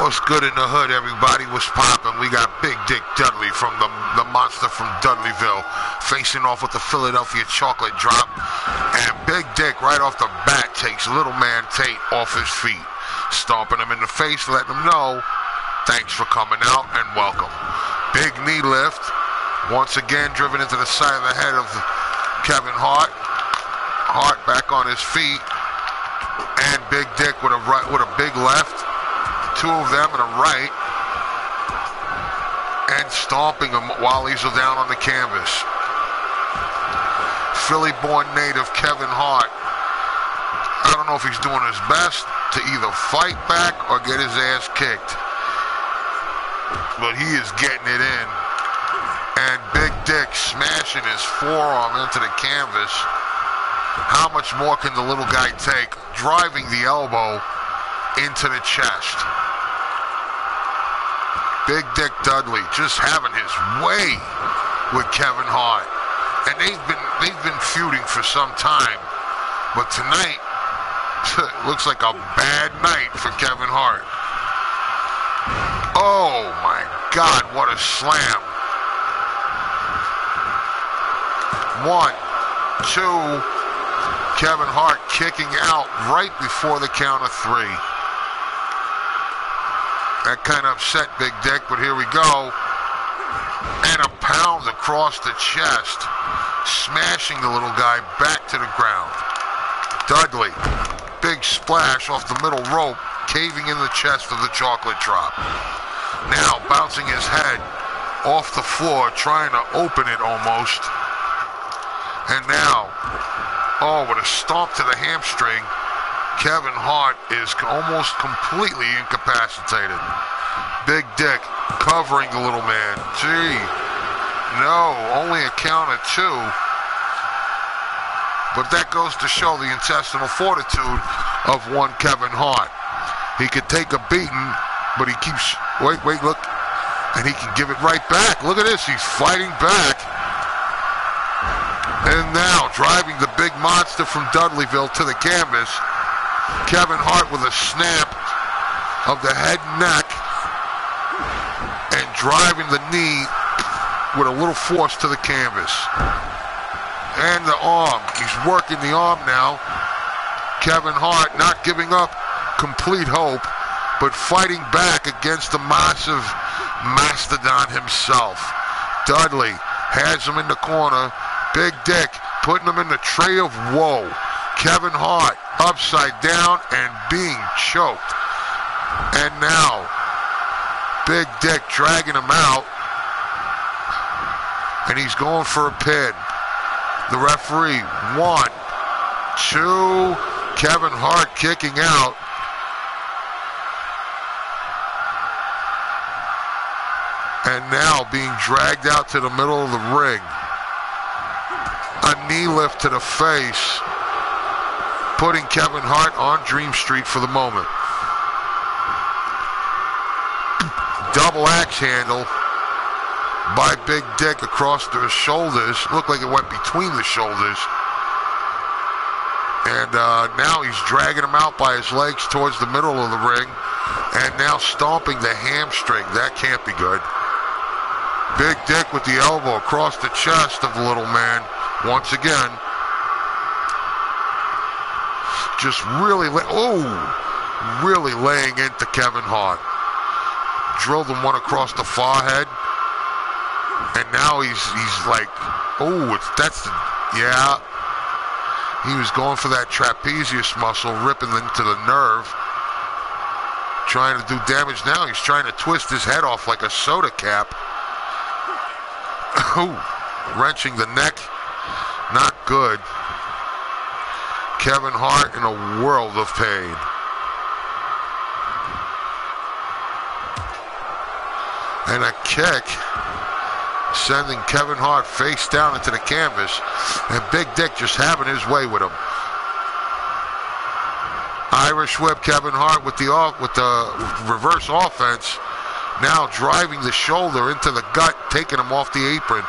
What's good in the hood, everybody? What's poppin'? We got Big Dick Dudley from the monster from Dudleyville facing off with the Philadelphia Chocolate Drop. And Big Dick right off the bat takes little man Tate off his feet, stomping him in the face, letting him know, thanks for coming out and welcome. Big knee lift, once again driven into the side of the head of Kevin Hart. Hart back on his feet, and Big Dick with a big left. Two of them and a right, and stomping him while he's down on the canvas. Philly-born native Kevin Hart, I don't know if he's doing his best to either fight back or get his ass kicked, but he is getting it in. And Big Dick smashing his forearm into the canvas. How much more can the little guy take? Driving the elbow into the chest. Big Dick Dudley just having his way with Kevin Hart. And they've been feuding for some time. But tonight, looks like a bad night for Kevin Hart. Oh my God, what a slam. 1, 2, Kevin Hart kicking out right before the count of 3. That kind of upset Big Dick, but here we go. And a pound across the chest, smashing the little guy back to the ground. Dudley, big splash off the middle rope, caving in the chest of the Chocolate Drop. Now bouncing his head off the floor, trying to open it almost. And now, oh, with a stomp to the hamstring, Kevin Hart is almost completely incapacitated. Big Dick covering the little man. Gee, no, only a count of 2. But that goes to show the intestinal fortitude of one Kevin Hart. He could take a beating, but he keeps, wait, look, and he can give it right back. Look at this, he's fighting back. And now driving the big monster from Dudleyville to the canvas. Kevin Hart with a snap of the head and neck. driving the knee with a little force to the canvas. And the arm. He's working the arm now. Kevin Hart not giving up complete hope, but fighting back against the massive mastodon himself. Dudley has him in the corner. Big Dick putting him in the tray of woe. Kevin Hart upside down and being choked. And now, Big Dick dragging him out. And he's going for a pin. The referee, 1, 2, Kevin Hart kicking out. And now being dragged out to the middle of the ring. A knee lift to the face, putting Kevin Hart on Dream Street for the moment. Double axe handle by Big Dick across the shoulders. Looked like it went between the shoulders. And now he's dragging him out by his legs towards the middle of the ring. And now stomping the hamstring. That can't be good. Big Dick with the elbow across the chest of the little man. Once again. Just really, really laying into Kevin Hart. Drilled him one across the forehead. And now he's like, yeah. He was going for that trapezius muscle, ripping into the nerve. Trying to do damage now. He's trying to twist his head off like a soda cap. Wrenching the neck. Not good. Kevin Hart in a world of pain. And a kick, sending Kevin Hart face down into the canvas, and Big Dick just having his way with him. Irish whip Kevin Hart with the reverse offense, now driving the shoulder into the gut, taking him off the apron.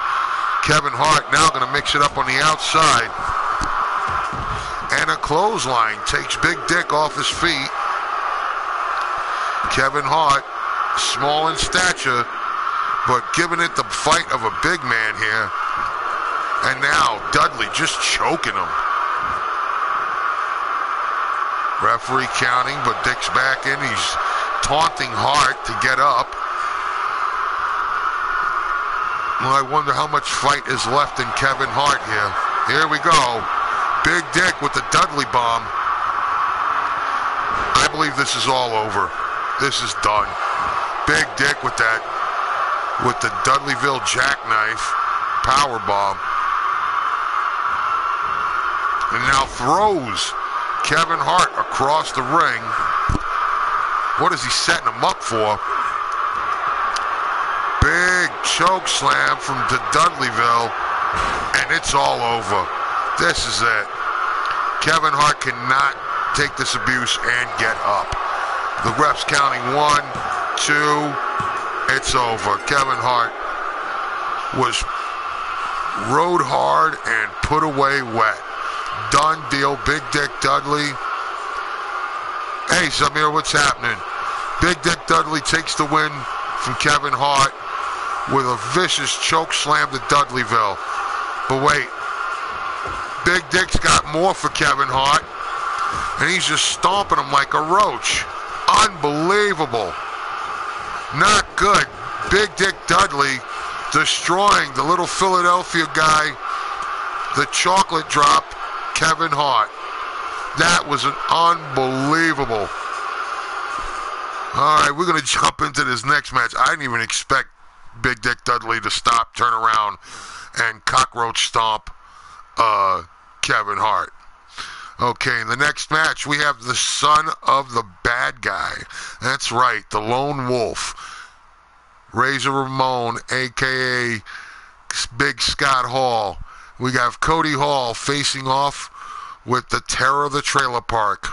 Kevin Hart now going to mix it up on the outside. And a clothesline takes Big Dick off his feet. Kevin Hart, small in stature, but giving it the fight of a big man here. And now Dudley just choking him. Referee counting, but Dick's back in. He's taunting Hart to get up. Well, I wonder how much fight is left in Kevin Hart here. Here we go. Big Dick with the Dudley bomb. I believe this is all over. This is done. Big Dick with the Dudleyville jackknife power bomb. And now throws Kevin Hart across the ring. What is he setting him up for? Big choke slam from the Dudleyville. And it's all over. This is it. Kevin Hart cannot take this abuse and get up. The ref's counting 1, 2. It's over. Kevin Hart was rode hard and put away wet. Done deal. Big Dick Dudley. Hey, Samir, what's happening? Big Dick Dudley takes the win from Kevin Hart with a vicious choke slam to Dudleyville. But wait. Big Dick's got more for Kevin Hart. And he's just stomping him like a roach. Unbelievable. Not good. Big Dick Dudley destroying the little Philadelphia guy. The chocolate drop, Kevin Hart. That was an unbelievable. All right, we're going to jump into this next match. I didn't even expect Big Dick Dudley to stop, turn around, and cockroach stomp Kevin Hart. Okay, in the next match, we have the son of the bad guy. That's right, the lone wolf. Razor Ramon, a.k.a. Big Scott Hall. We got Cody Hall facing off with the terror of the trailer park.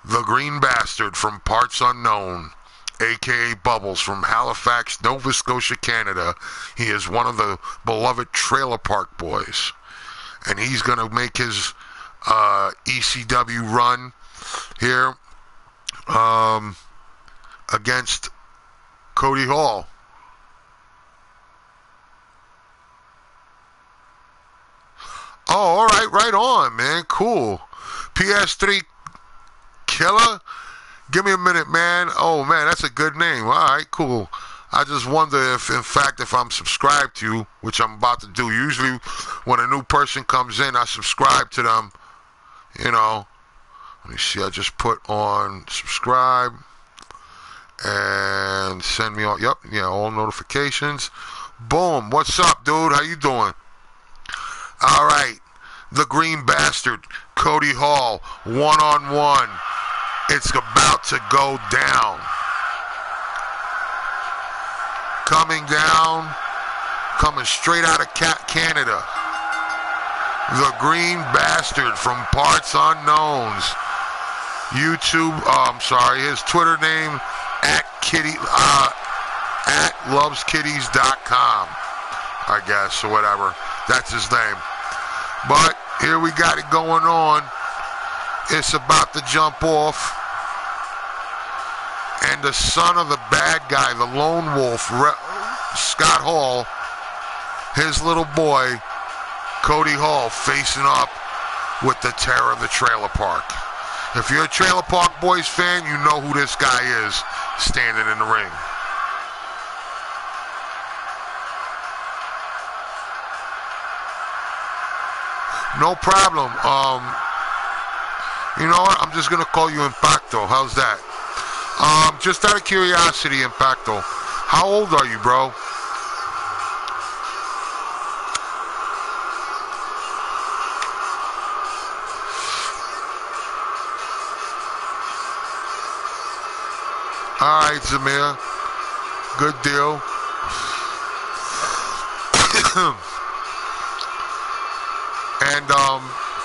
The Green Bastard from Parts Unknown, a.k.a. Bubbles from Halifax, Nova Scotia, Canada. He is one of the beloved trailer park boys. And he's going to make his ECW run here against Cody Hall. Oh, all right, right on, man. Cool. PS3 Killer? Give me a minute, man. Oh, man, that's a good name. All right, cool. I just wonder if, in fact, if I'm subscribed to you, which I'm about to do. Usually when a new person comes in, I subscribe to them, you know. Let me see. I just put on subscribe and send me all, yep, yeah, all notifications. Boom. What's up, dude? How you doing? All right. The Green Bastard, Cody Hall, one-on-one. It's about to go down. Coming down, coming straight out of Canada. The Green Bastard from Parts Unknowns. YouTube, his Twitter name, at loveskitties.com, I guess, or whatever. That's his name. But here we got it going on. It's about to jump off. And the son of the bad guy, the lone wolf, Scott Hall, his little boy, Cody Hall, facing up with the terror of the trailer park. If you're a Trailer Park Boys fan, you know who this guy is standing in the ring. No problem. You know what? I'm just going to call you Impacto. How's that? Just out of curiosity, Impacto, how old are you, bro? All right, Zamir. Good deal. And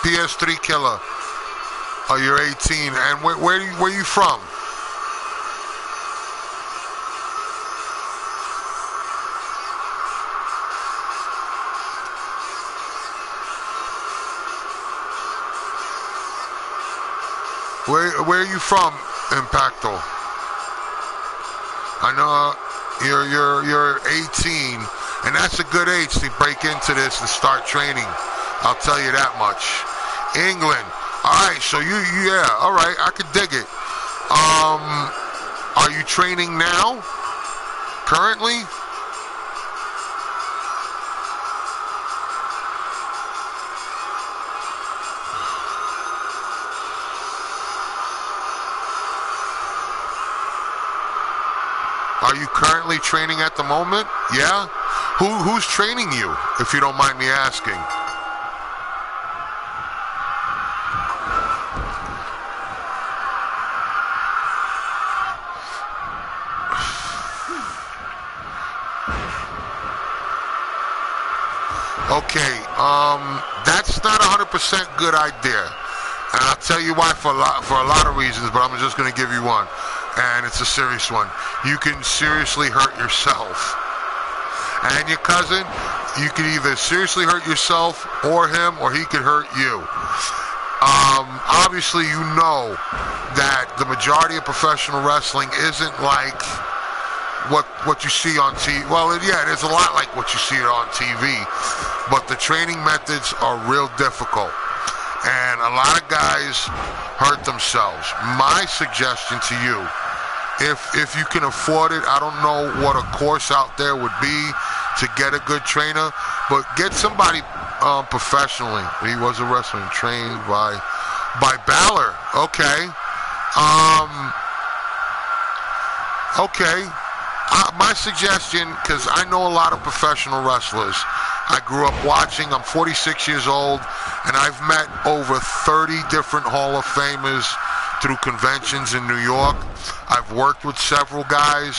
PS3 Killer. Oh, you're 18. And where are you from? Where are you from, Impacto? I know you're 18, and that's a good age to break into this and start training. I'll tell you that much. England. All right, so yeah, all right, I could dig it. Are you training now? Currently? Are you currently training at the moment? Yeah? Who's training you, if you don't mind me asking? Okay, that's not 100% good idea. And I'll tell you why for a lot of reasons, but I'm just going to give you one. And it's a serious one. You can seriously hurt yourself. And your cousin, you can either seriously hurt yourself or him, or he could hurt you. Obviously, you know that the majority of professional wrestling isn't like what you see on TV. Well, yeah, there's a lot like what you see on TV, but the training methods are real difficult. And a lot of guys hurt themselves. My suggestion to you, if you can afford it, I don't know what a course out there would be to get a good trainer, but get somebody professionally. He was a wrestler trained by Balor. Okay. Okay. My suggestion, because I know a lot of professional wrestlers. I grew up watching. I'm 46 years old, and I've met over 30 different Hall of Famers through conventions in New York. I've worked with several guys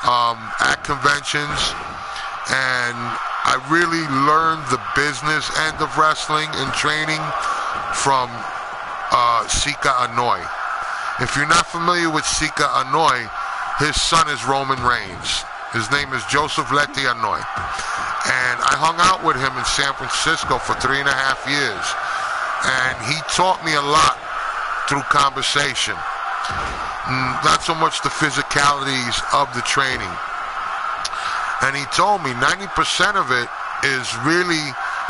at conventions, and I really learned the business end of wrestling and training from Sika Anoa'i. If you're not familiar with Sika Anoa'i, his son is Roman Reigns. His name is Joseph Leti Anoa'i. And I hung out with him in San Francisco for 3.5 years. And he taught me a lot through conversation. Not so much the physicalities of the training. And he told me 90% of it is really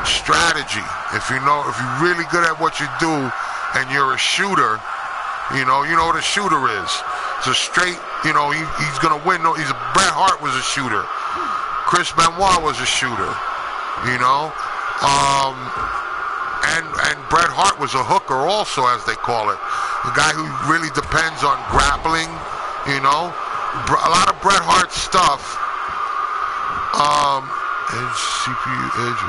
strategy. If you're really good at what you do and you're a shooter, you know what a shooter is. It's a straight, he's gonna win. No, Bret Hart was a shooter. Chris Benoit was a shooter. And Bret Hart was a hooker also, as they call it. A guy who really depends on grappling, A lot of Bret Hart stuff. Edge, CPU, edge,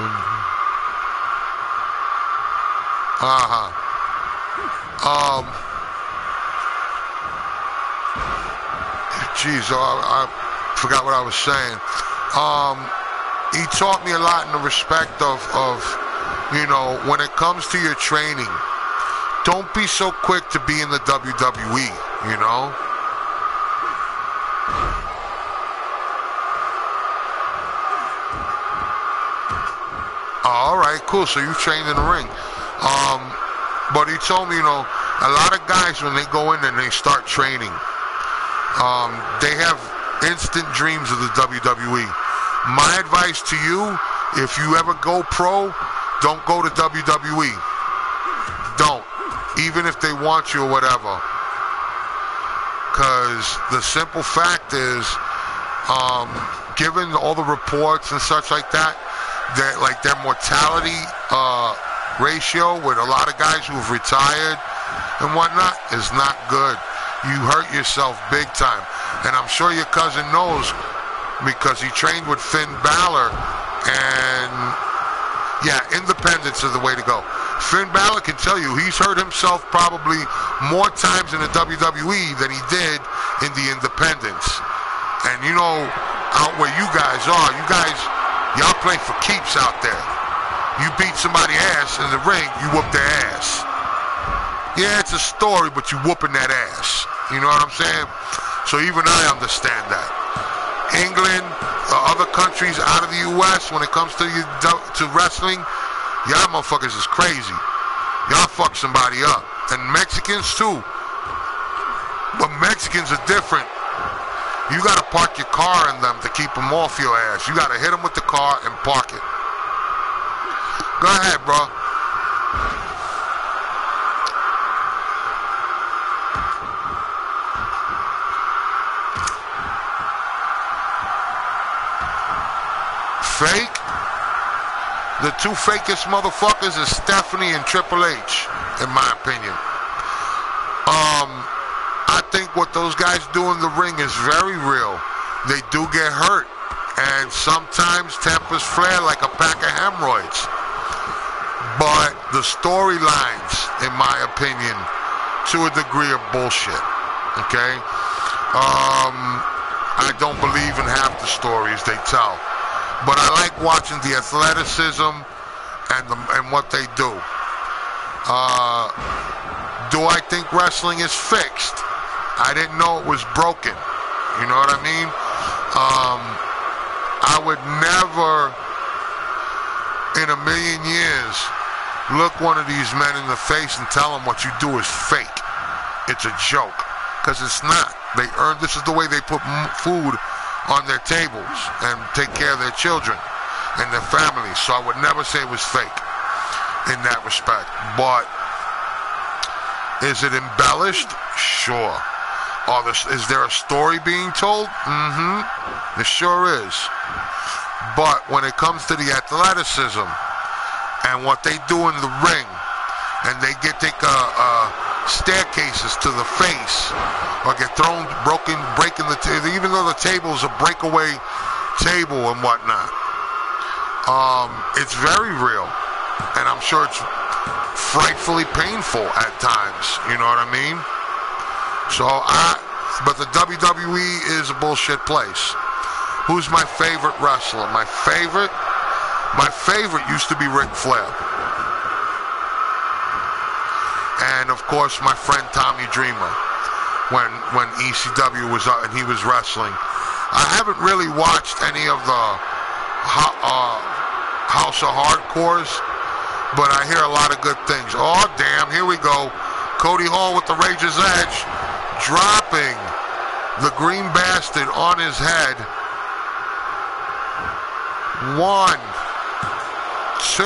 Geez, I forgot what I was saying. He taught me a lot in the respect of when it comes to your training, don't be so quick to be in the WWE, All right, cool. So you trained in the ring. But he told me, a lot of guys, when they go in and they start training, they have instant dreams of the WWE. My advice to you, if you ever go pro, don't go to WWE. Don't. Even if they want you or whatever. Because the simple fact is, given all the reports and such like that, their mortality ratio with a lot of guys who have retired and whatnot is not good. You hurt yourself big time. And I'm sure your cousin knows, because he trained with Finn Balor, and yeah, independence is the way to go. Finn Balor can tell you he's hurt himself probably more times in the WWE than he did in the independents. And out where you guys are, y'all play for keeps out there. You beat somebody's ass in the ring, you whoop their ass. Yeah, it's a story, but you whooping that ass. You know what I'm saying? So even I understand that. England, other countries out of the U.S., when it comes to wrestling, y'all motherfuckers is crazy. Y'all fuck somebody up. And Mexicans too. But Mexicans are different. You gotta park your car in them to keep them off your ass. You gotta hit them with the car and park it. Go ahead, bro. Fake? The two fakest motherfuckers is Stephanie and Triple H, in my opinion. I think what those guys do in the ring is very real. They do get hurt, and sometimes tempers flare like a pack of hemorrhoids. But the storylines, in my opinion, to a degree, are bullshit. Okay? I don't believe in half the stories they tell. But I like watching the athleticism and what they do. Do I think wrestling is fixed? I didn't know it was broken. You know what I mean? I would never in a million years look one of these men in the face and tell them what you do is fake. It's a joke. Because it's not. This is the way they put food on their tables and take care of their children and their families. So I would never say it was fake in that respect. But is it embellished? Sure. Is there a story being told? Mm-hmm. There sure is. But when it comes to the athleticism and what they do in the ring, and they take staircases to the face, or get breaking the table, even though the table's a breakaway table and whatnot. It's very real, and I'm sure it's frightfully painful at times. You know what I mean? But the WWE is a bullshit place. Who's my favorite wrestler? My favorite used to be Ric Flair. And of course my friend Tommy Dreamer, when ECW was up and he was wrestling. I haven't really watched any of the House of Hardcores, but I hear a lot of good things. Oh damn, here we go. Cody Hall with the Rage's Edge, dropping the Green Bastard on his head. 1, 2.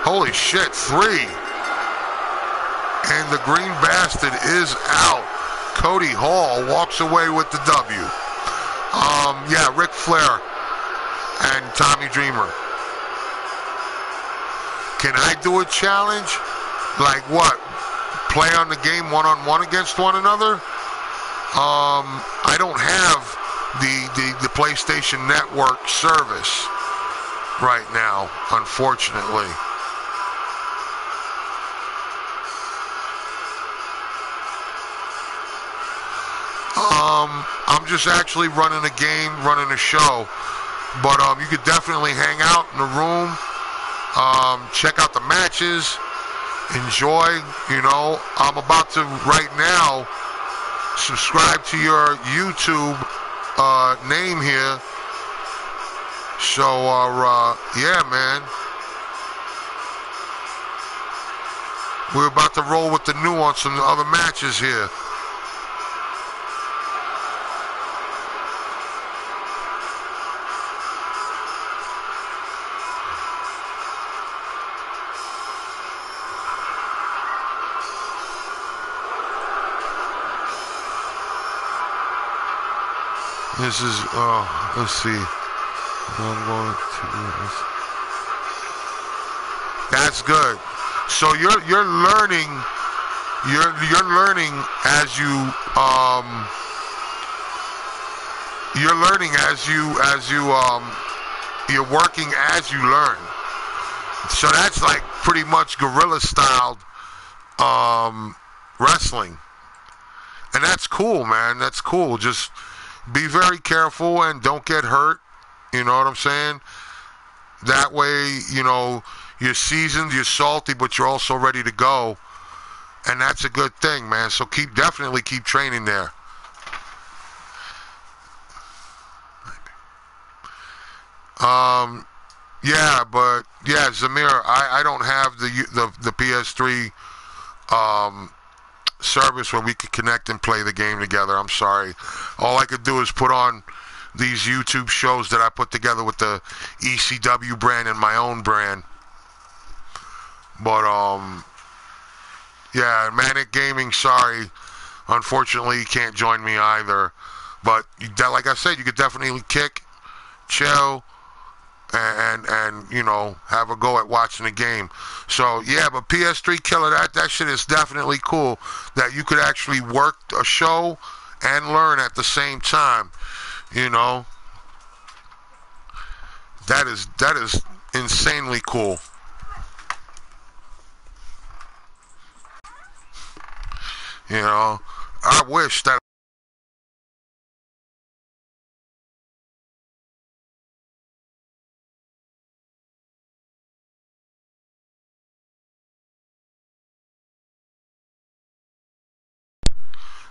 Holy shit, 3. And the Green Bastard is out. Cody Hall walks away with the W. Yeah, Ric Flair and Tommy Dreamer. Can I do a challenge? Like what? Play on the game one-on-one against one another? I don't have the PlayStation Network service right now, unfortunately. I'm just actually running a game, running a show. But you could definitely hang out in the room, check out the matches, enjoy. You know, I'm about to right now subscribe to your YouTube name here. So yeah, man, we're about to roll with the nuance and the other matches here. This is, let's see. That's good. So you're learning. You're learning as you you're learning as you you're working as you learn. So that's like pretty much guerrilla styled wrestling, and that's cool, man. That's cool. Just be very careful and don't get hurt. You know what I'm saying? That way, you know, you're seasoned, you're salty, but you're also ready to go. And that's a good thing, man. So definitely keep training there. Yeah, but yeah, Zamir, I don't have the PS3 service where we could connect and play the game together. I'm sorry. All I could do is put on these YouTube shows that I put together with the ECW brand and my own brand. But yeah, Manic Gaming, sorry, unfortunately you can't join me either. But like I said, you could definitely kick, chill, and you know, have a go at watching the game. So yeah, but PS3 Killer, that shit is definitely cool, that you could actually work a show and learn at the same time. You know, that is insanely cool. You know, I wish that.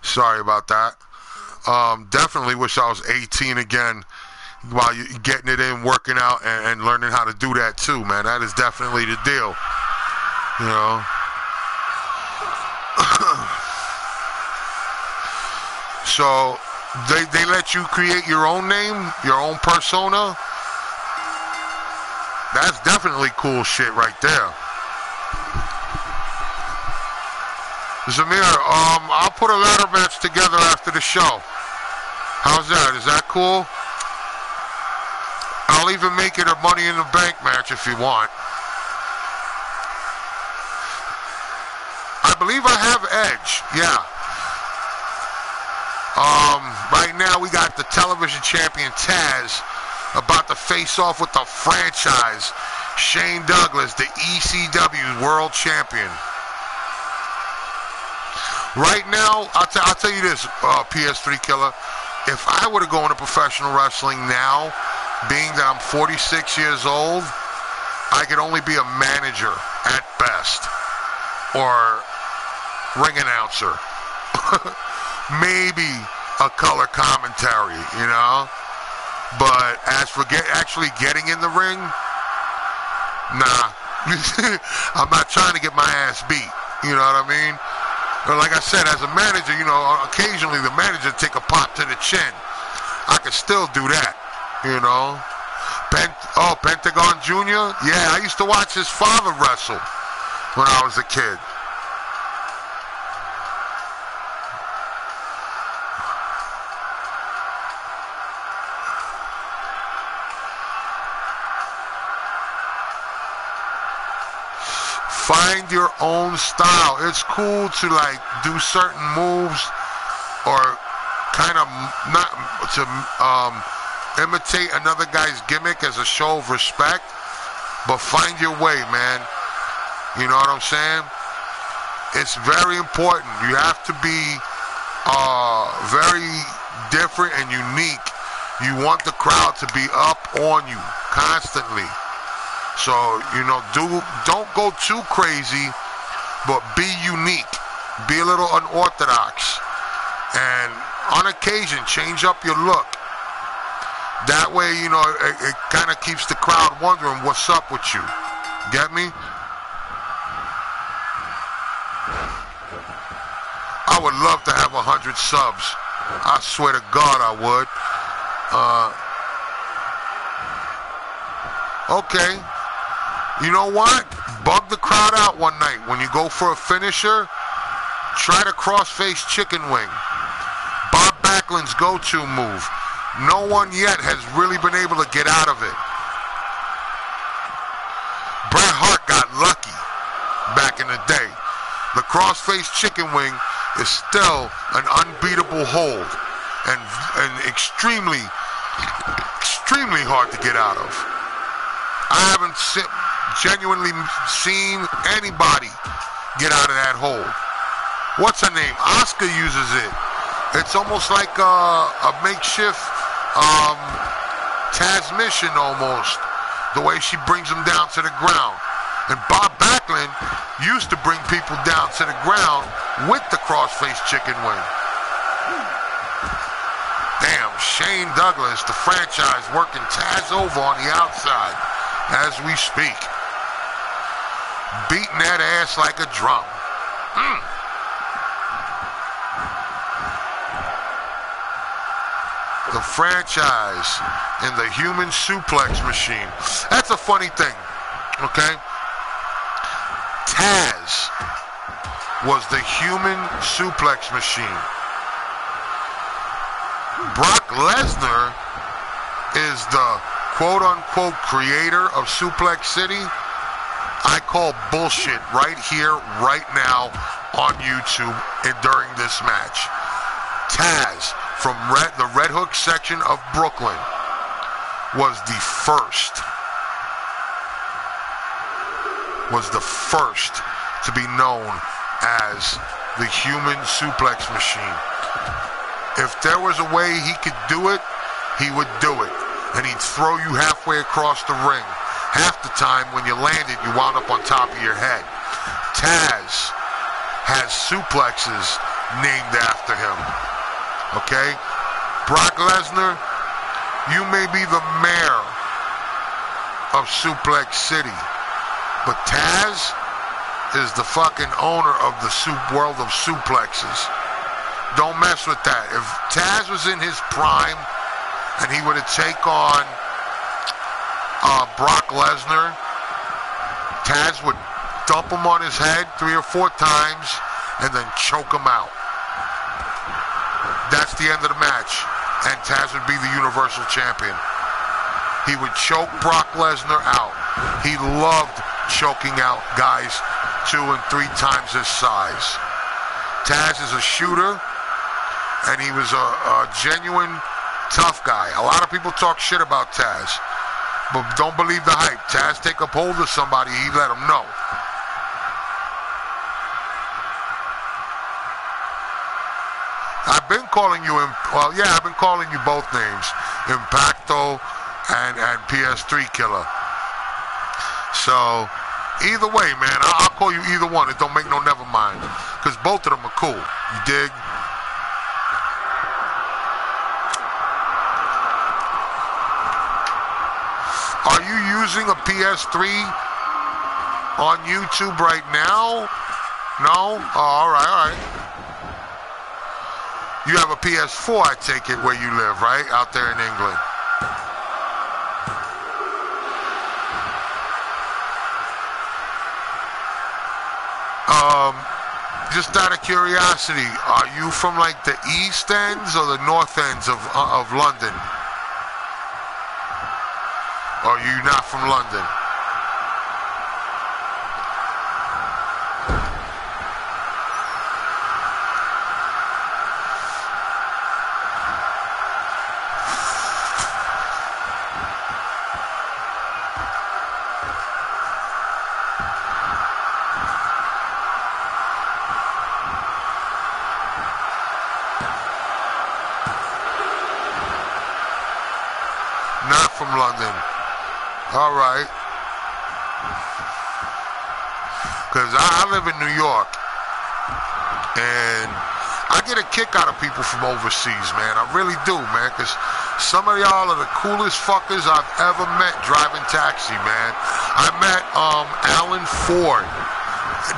Sorry about that. Definitely wish I was 18 again while you're getting it in, working out, and learning how to do that too, man. That is definitely the deal. You know. So they let you create your own name, your own persona. That's definitely cool shit right there. Zamir, I'll put a ladder match together after the show. How's that? Is that cool? I'll even make it a Money in the Bank match if you want. I believe I have Edge, yeah. Right now we got the television champion Taz about to face off with the franchise Shane Douglas, the ECW World Champion. Right now, I'll tell you this, PS3 Killer. If I were to go into professional wrestling now, being that I'm 46 years old, I could only be a manager at best, or ring announcer. Maybe a color commentary, you know? But as for actually getting in the ring, nah. I'm not trying to get my ass beat, you know what I mean? But like I said, as a manager, you know, occasionally the manager take a pop to the chin. I could still do that, you know. Oh, Pentagon Jr.? Yeah, I used to watch his father wrestle when I was a kid. Find your own style. It's cool to like do certain moves or kind of not to imitate another guy's gimmick as a show of respect, but find your way, man. You know what I'm saying? It's very important. You have to be very different and unique. You want the crowd to be up on you constantly. So, you know, don't go too crazy, but be unique. Be a little unorthodox. And on occasion, change up your look. That way, you know, it kind of keeps the crowd wondering what's up with you. Get me? I would love to have 100 subs. I swear to God I would. Okay. You know what? Bug the crowd out one night. When you go for a finisher, try to cross-face chicken wing. Bob Backlund's go-to move. No one yet has really been able to get out of it. Bret Hart got lucky back in the day. The cross-face chicken wing is still an unbeatable hold and extremely hard to get out of. I haven't genuinely seen anybody get out of that hole. What's her name? Asuka uses it. It's almost like a makeshift transmission almost, the way she brings them down to the ground. And Bob Backlund used to bring people down to the ground with the crossface chicken wing. Damn, Shane Douglas, the franchise, working Taz over on the outside as we speak. Beating that ass like a drum. The franchise in the human suplex machine. That's a funny thing, okay? Taz was the human suplex machine. Brock Lesnar is the quote-unquote creator of Suplex City. I call bullshit right here, right now on YouTube and during this match. Taz from the Red Hook section of Brooklyn was the first to be known as the human suplex machine. If there was a way he could do it, he would do it. And he'd throw you halfway across the ring. Half the time when you landed, you wound up on top of your head. Taz has suplexes named after him. Okay? Brock Lesnar, you may be the mayor of Suplex City, but Taz is the fucking owner of the world of suplexes. Don't mess with that. If Taz was in his prime and he were to take on Brock Lesnar, Taz would dump him on his head 3 or 4 times and then choke him out. That's the end of the match, and Taz would be the Universal Champion. He would choke Brock Lesnar out. He loved choking out guys 2 and 3 times his size. Taz is a shooter, and he was a genuine tough guy. A lot of people talk shit about Taz, but don't believe the hype. Taz take up hold of somebody, he let him know. I've been calling you, I've been calling you both names, Impacto and PS3 Killer. So, either way, man, I'll call you either one. It don't make no never mind, because both of them are cool. You dig? Are you using a PS3 on YouTube right now? No? Oh, all right. You have a PS4, I take it, where you live, right? Out there in England. Just out of curiosity, are you from like the East Ends or the North Ends of London? Or are you not from London? Not from London. All right. Because I live in New York. And I get a kick out of people from overseas, man. I really do, man. Because some of y'all are the coolest fuckers I've ever met driving taxi, man. I met Alan Ford.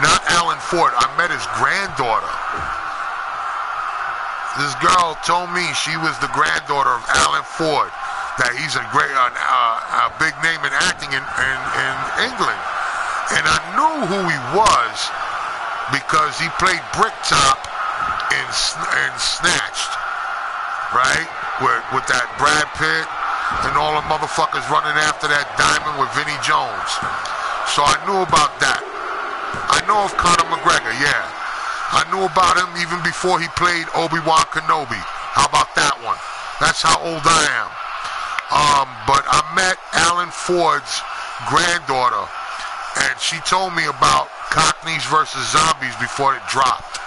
Not Alan Ford. I met his granddaughter. This girl told me she was the granddaughter of Alan Ford. That he's a great, a big name in acting in England. And I knew who he was because he played Bricktop in Snatched, right? With that Brad Pitt and all the motherfuckers running after that diamond with Vinnie Jones. So I knew about that. I know of Conor McGregor, yeah. I knew about him even before he played Obi-Wan Kenobi. How about that one? That's how old I am. But I met Alan Ford's granddaughter, and she told me about Cockneys versus Zombies before it dropped.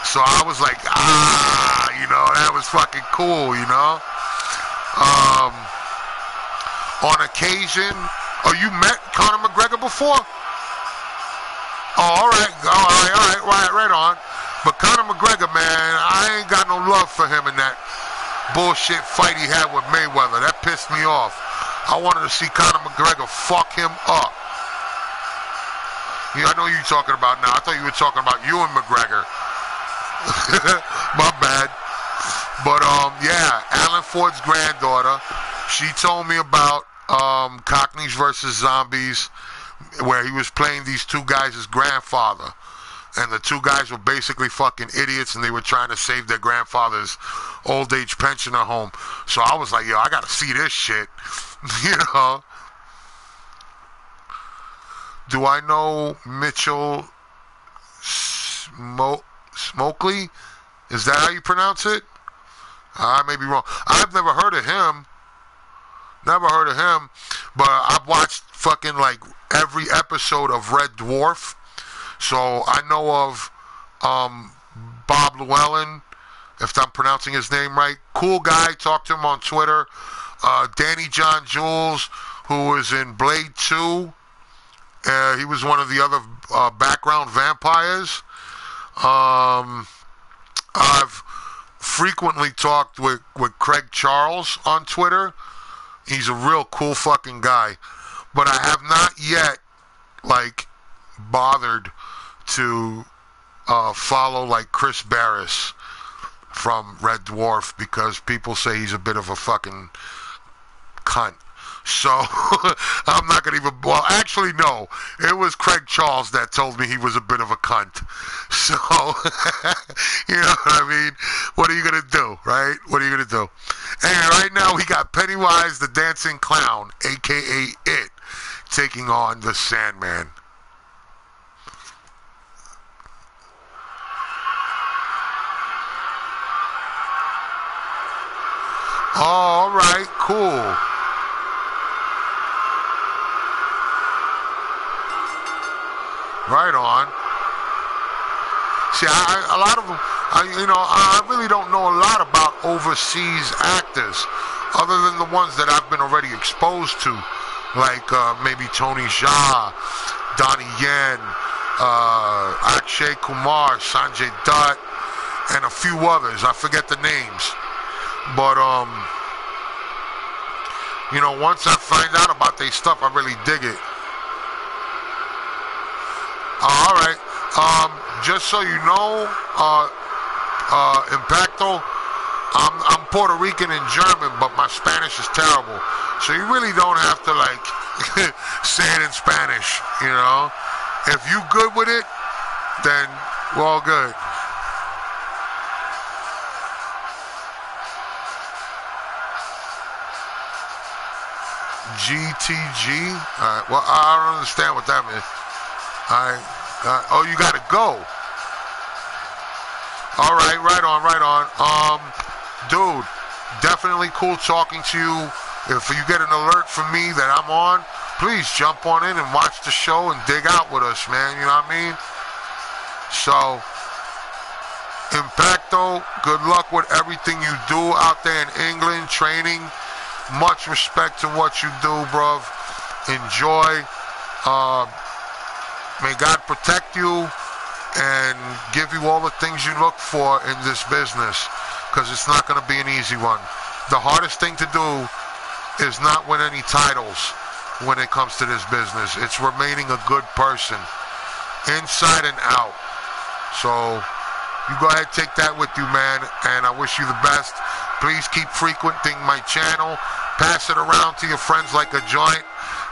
So I was like, you know, that was fucking cool, you know. On occasion, you met Conor McGregor before? Oh, all right on. But Conor McGregor, man, I ain't got no love for him in that bullshit fight he had with Mayweather. That pissed me off. I wanted to see Conor McGregor fuck him up. Yeah, I know you're talking about now. I thought you were talking about Ewan McGregor. My bad. But yeah, Alan Ford's granddaughter, she told me about Cockneys versus Zombies, where he was playing these two guys' grandfather. And the two guys were basically fucking idiots, and they were trying to save their grandfather's old age pensioner home. So I was like, yo, I gotta see this shit. You know? Do I know Mitchell Smokely? Is that how you pronounce it? I may be wrong. I've never heard of him. Never heard of him. But I've watched fucking like every episode of Red Dwarf. So I know of Bob Llewellyn, if I'm pronouncing his name right. Cool guy. Talked to him on Twitter. Danny John Jules, who was in Blade 2. He was one of the other background vampires. I've frequently talked with Craig Charles on Twitter. He's a real cool fucking guy. But I have not yet, like, bothered to follow like Chris Barris from Red Dwarf because people say he's a bit of a fucking cunt. So I'm not gonna even. Well, actually, no. It was Craig Charles that told me he was a bit of a cunt. So you know what I mean? What are you gonna do, right? What are you gonna do? And right now we got Pennywise the Dancing Clown, aka It, taking on the Sandman. All right, cool. Right on. See, a lot of them, I really don't know a lot about overseas actors, other than the ones that I've been already exposed to, like maybe Tony Jaa, Donnie Yen, Akshay Kumar, Sanjay Dutt, and a few others. I forget the names. But, once I find out about their stuff, I really dig it. All right. Just so you know, Impacto, I'm Puerto Rican and German, but my Spanish is terrible. So you really don't have to, like, say it in Spanish, you know. If you good with it, then We're all good. GTG. All right. Well, I don't understand what that means. All right. Oh, you got to go. All right. Right on. Right on. Dude, definitely cool talking to you. If you get an alert from me that I'm on, please jump on in and watch the show and dig out with us, man. You know what I mean? So, Impacto, good luck with everything you do out there in England, training. Much respect to what you do, bruv. Enjoy. May God protect you and give you all the things you look for in this business, because it's not going to be an easy one. The hardest thing to do is not win any titles when it comes to this business. It's remaining a good person, inside and out. So you go ahead, take that with you, man, and I wish you the best. Please keep frequenting my channel. Pass it around to your friends like a joint.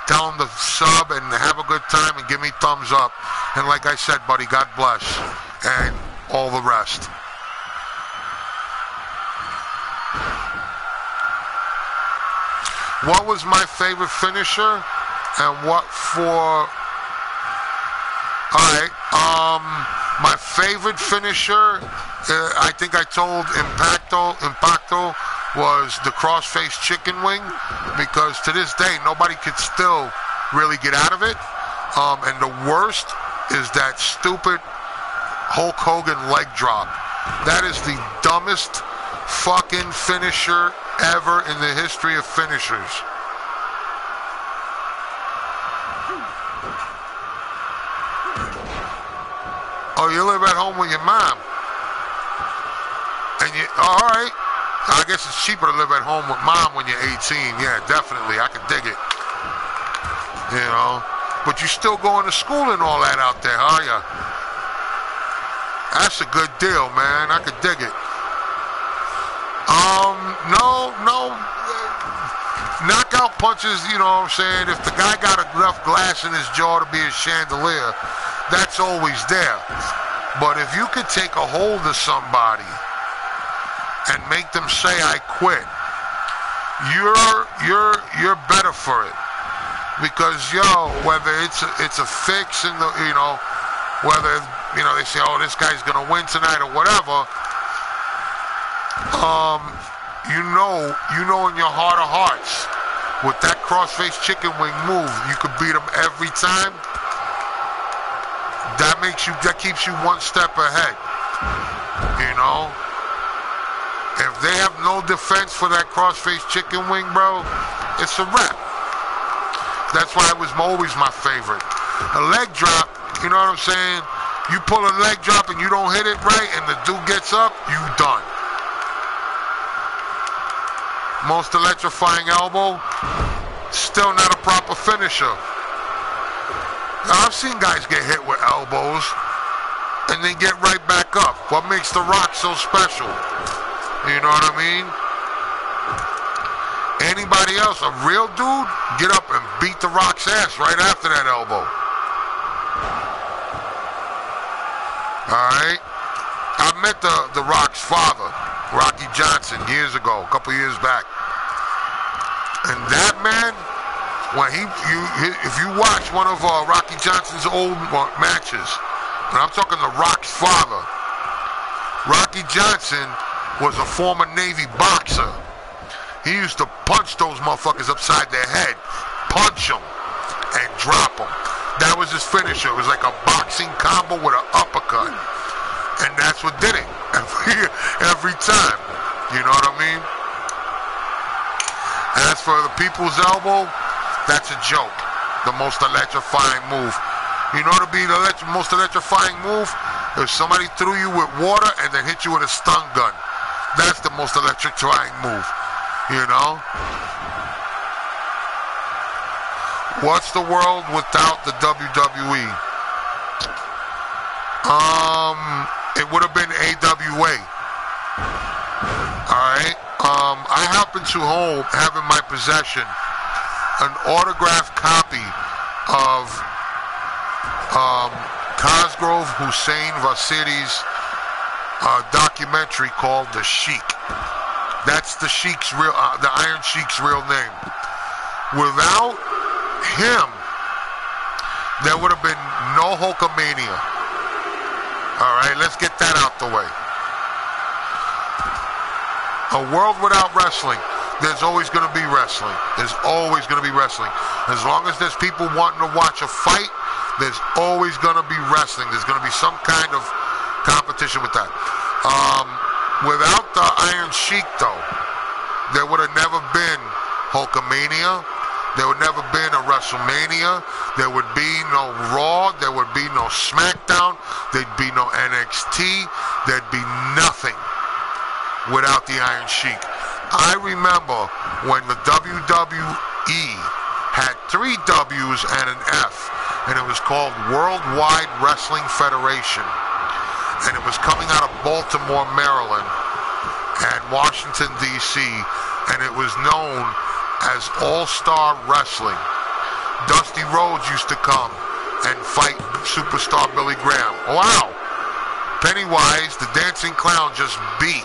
Tell them to sub and have a good time and give me thumbs up. And like I said, buddy, God bless. And all the rest. What was my favorite finisher? And what for... Alright, my favorite finisher, I think I told Impacto was the crossface chicken wing, because to this day nobody could still really get out of it. And the worst is that stupid Hulk Hogan leg drop. That is the dumbest fucking finisher ever in the history of finishers. Oh, you live at home with your mom. And you, all right. I guess it's cheaper to live at home with mom when you're 18. Yeah, definitely. I can dig it. You know. But you still going to school and all that out there, are ya? That's a good deal, man. I could dig it. No. Knockout punches, you know what I'm saying? If the guy got enough glass in his jaw to be a chandelier, that's always there. But if you could take a hold of somebody and make them say I quit, you're better for it. Because whether it's a fix in the, whether they say, oh, this guy's gonna win tonight or whatever, you know in your heart of hearts, with that crossface chicken wing move, you could beat him every time. That keeps you one step ahead. You know? If they have no defense for that crossface chicken wing, bro, it's a wrap. That's why it was always my favorite. A leg drop, you know what I'm saying? You pull a leg drop and you don't hit it right and the dude gets up, you done. Most electrifying elbow, still not a proper finisher. Now, I've seen guys get hit with elbows and then get right back up. What makes The Rock so special? You know what I mean? Anybody else, a real dude, get up and beat The Rock's ass right after that elbow. Alright? I met the Rock's father, Rocky Johnson, years ago, a couple years back. And that man, when if you watch one of Rocky Johnson's old matches, and I'm talking The Rock's father, Rocky Johnson was a former Navy boxer. He used to punch those motherfuckers upside their head, punch them, and drop them. That was his finisher. It was like a boxing combo with an uppercut. And that's what did it every time. You know what I mean? As for the people's elbow, that's a joke. The most electrifying move. You know what would be the most electrifying move? If somebody threw you with water and then hit you with a stun gun. That's the most electrifying move. You know? What's the world without the WWE? It would have been AWA. Alright? I happen to have in my possession an autographed copy of Kaz Musgrove Hussein Vasidi's documentary called The Sheik. That's the Sheik's real, the Iron Sheik's real name. Without him, there would have been no Hulkamania. All right, let's get that out the way. A world without wrestling, there's always going to be wrestling. There's always going to be wrestling. As long as there's people wanting to watch a fight, there's always going to be wrestling. There's going to be some kind of competition with that. Without the Iron Sheik, though, there would have never been Hulkamania. There would never been a WrestleMania. There would be no Raw. There would be no SmackDown. There'd be no NXT. There'd be nothing without the Iron Sheik. I remember when the WWE had 3 W's and an F, and it was called Worldwide Wrestling Federation. And it was coming out of Baltimore, Maryland, and Washington, D.C., and it was known as All-Star Wrestling. Dusty Rhodes used to come and fight superstar Billy Graham. Wow! Pennywise, the dancing clown, just beat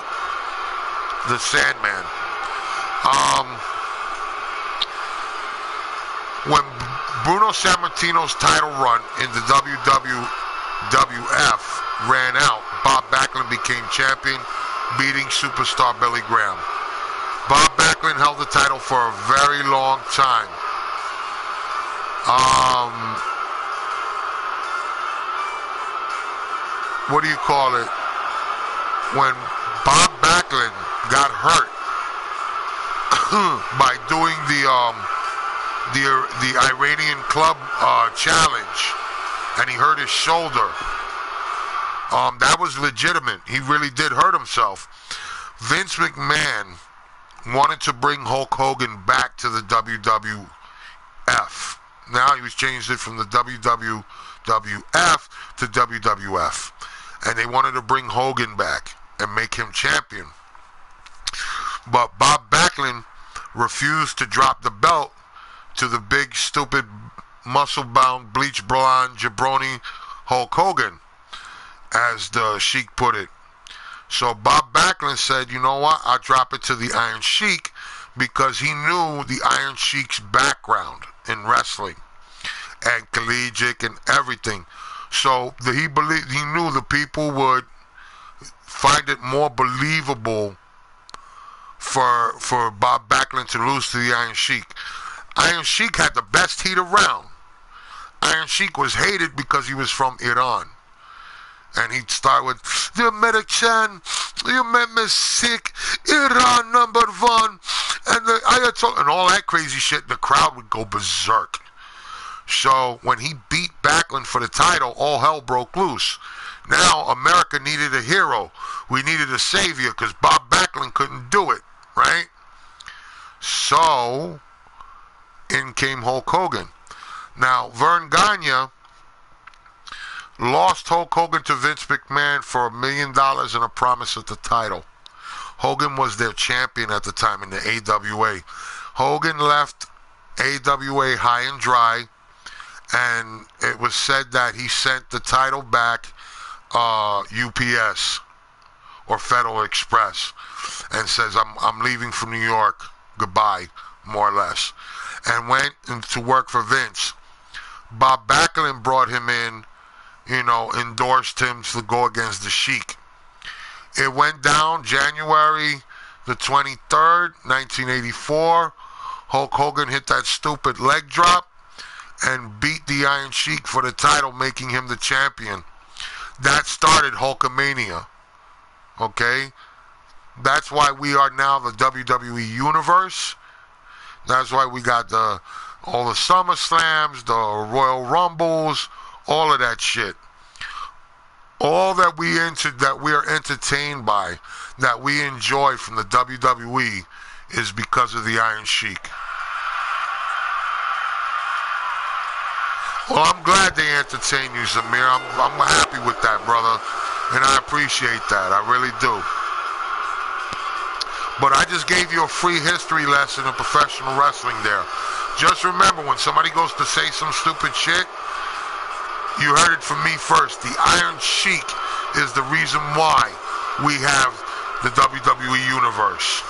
the Sandman. When Bruno Sammartino's title run in the WWF ran out, Bob Backlund became champion, beating superstar Billy Graham. Bob Backlund held the title for a very long time. What do you call it? When Bob Backlund got hurt by doing the Iranian Club challenge, and he hurt his shoulder. That was legitimate. He really did hurt himself. Vince McMahon wanted to bring Hulk Hogan back to the WWF. Now he was changed it from the WWF to WWF. And they wanted to bring Hogan back and make him champion. But Bob Backlund refused to drop the belt to the big, stupid, muscle-bound, bleach-blonde, jabroni Hulk Hogan, as the Sheik put it. So Bob Backlund said, you know what, I'll drop it to the Iron Sheik, because he knew the Iron Sheik's background in wrestling and collegiate and everything. So he knew the people would find it more believable for Bob Backlund to lose to the Iron Sheik. Iron Sheik had the best heat around. Iron Sheik was hated because he was from Iran. And he'd start with, the American, you made me sick, Iran #1, and the Ayatollah, and all that crazy shit. The crowd would go berserk. So when he beat Backlund for the title, all hell broke loose. Now America needed a hero. We needed a savior because Bob Backlund couldn't do it, right? So in came Hulk Hogan. Now Vern Gagne lost Hulk Hogan to Vince McMahon for $1 million and a promise of the title. Hogan was their champion at the time in the AWA. Hogan left AWA high and dry, and it was said that he sent the title back UPS or Federal Express and says, I'm leaving for New York, goodbye, more or less, and went to work for Vince. Bob Backlund brought him in, endorsed him to go against the Sheik. It went down January the 23rd, 1984. Hulk Hogan hit that stupid leg drop and beat the Iron Sheik for the title, making him the champion. That started Hulkamania. Okay? That's why we are now the WWE Universe. That's why we got all the SummerSlams, the Royal Rumbles, all of that shit. All that we are entertained by, that we enjoy from the WWE, is because of the Iron Sheik. Well, I'm glad they entertain you, Zamir. I'm happy with that, brother, and I appreciate that. I really do. But I just gave you a free history lesson of professional wrestling there. Just remember, when somebody goes to say some stupid shit, You heard it from me first. The Iron Sheik is the reason why we have the WWE Universe.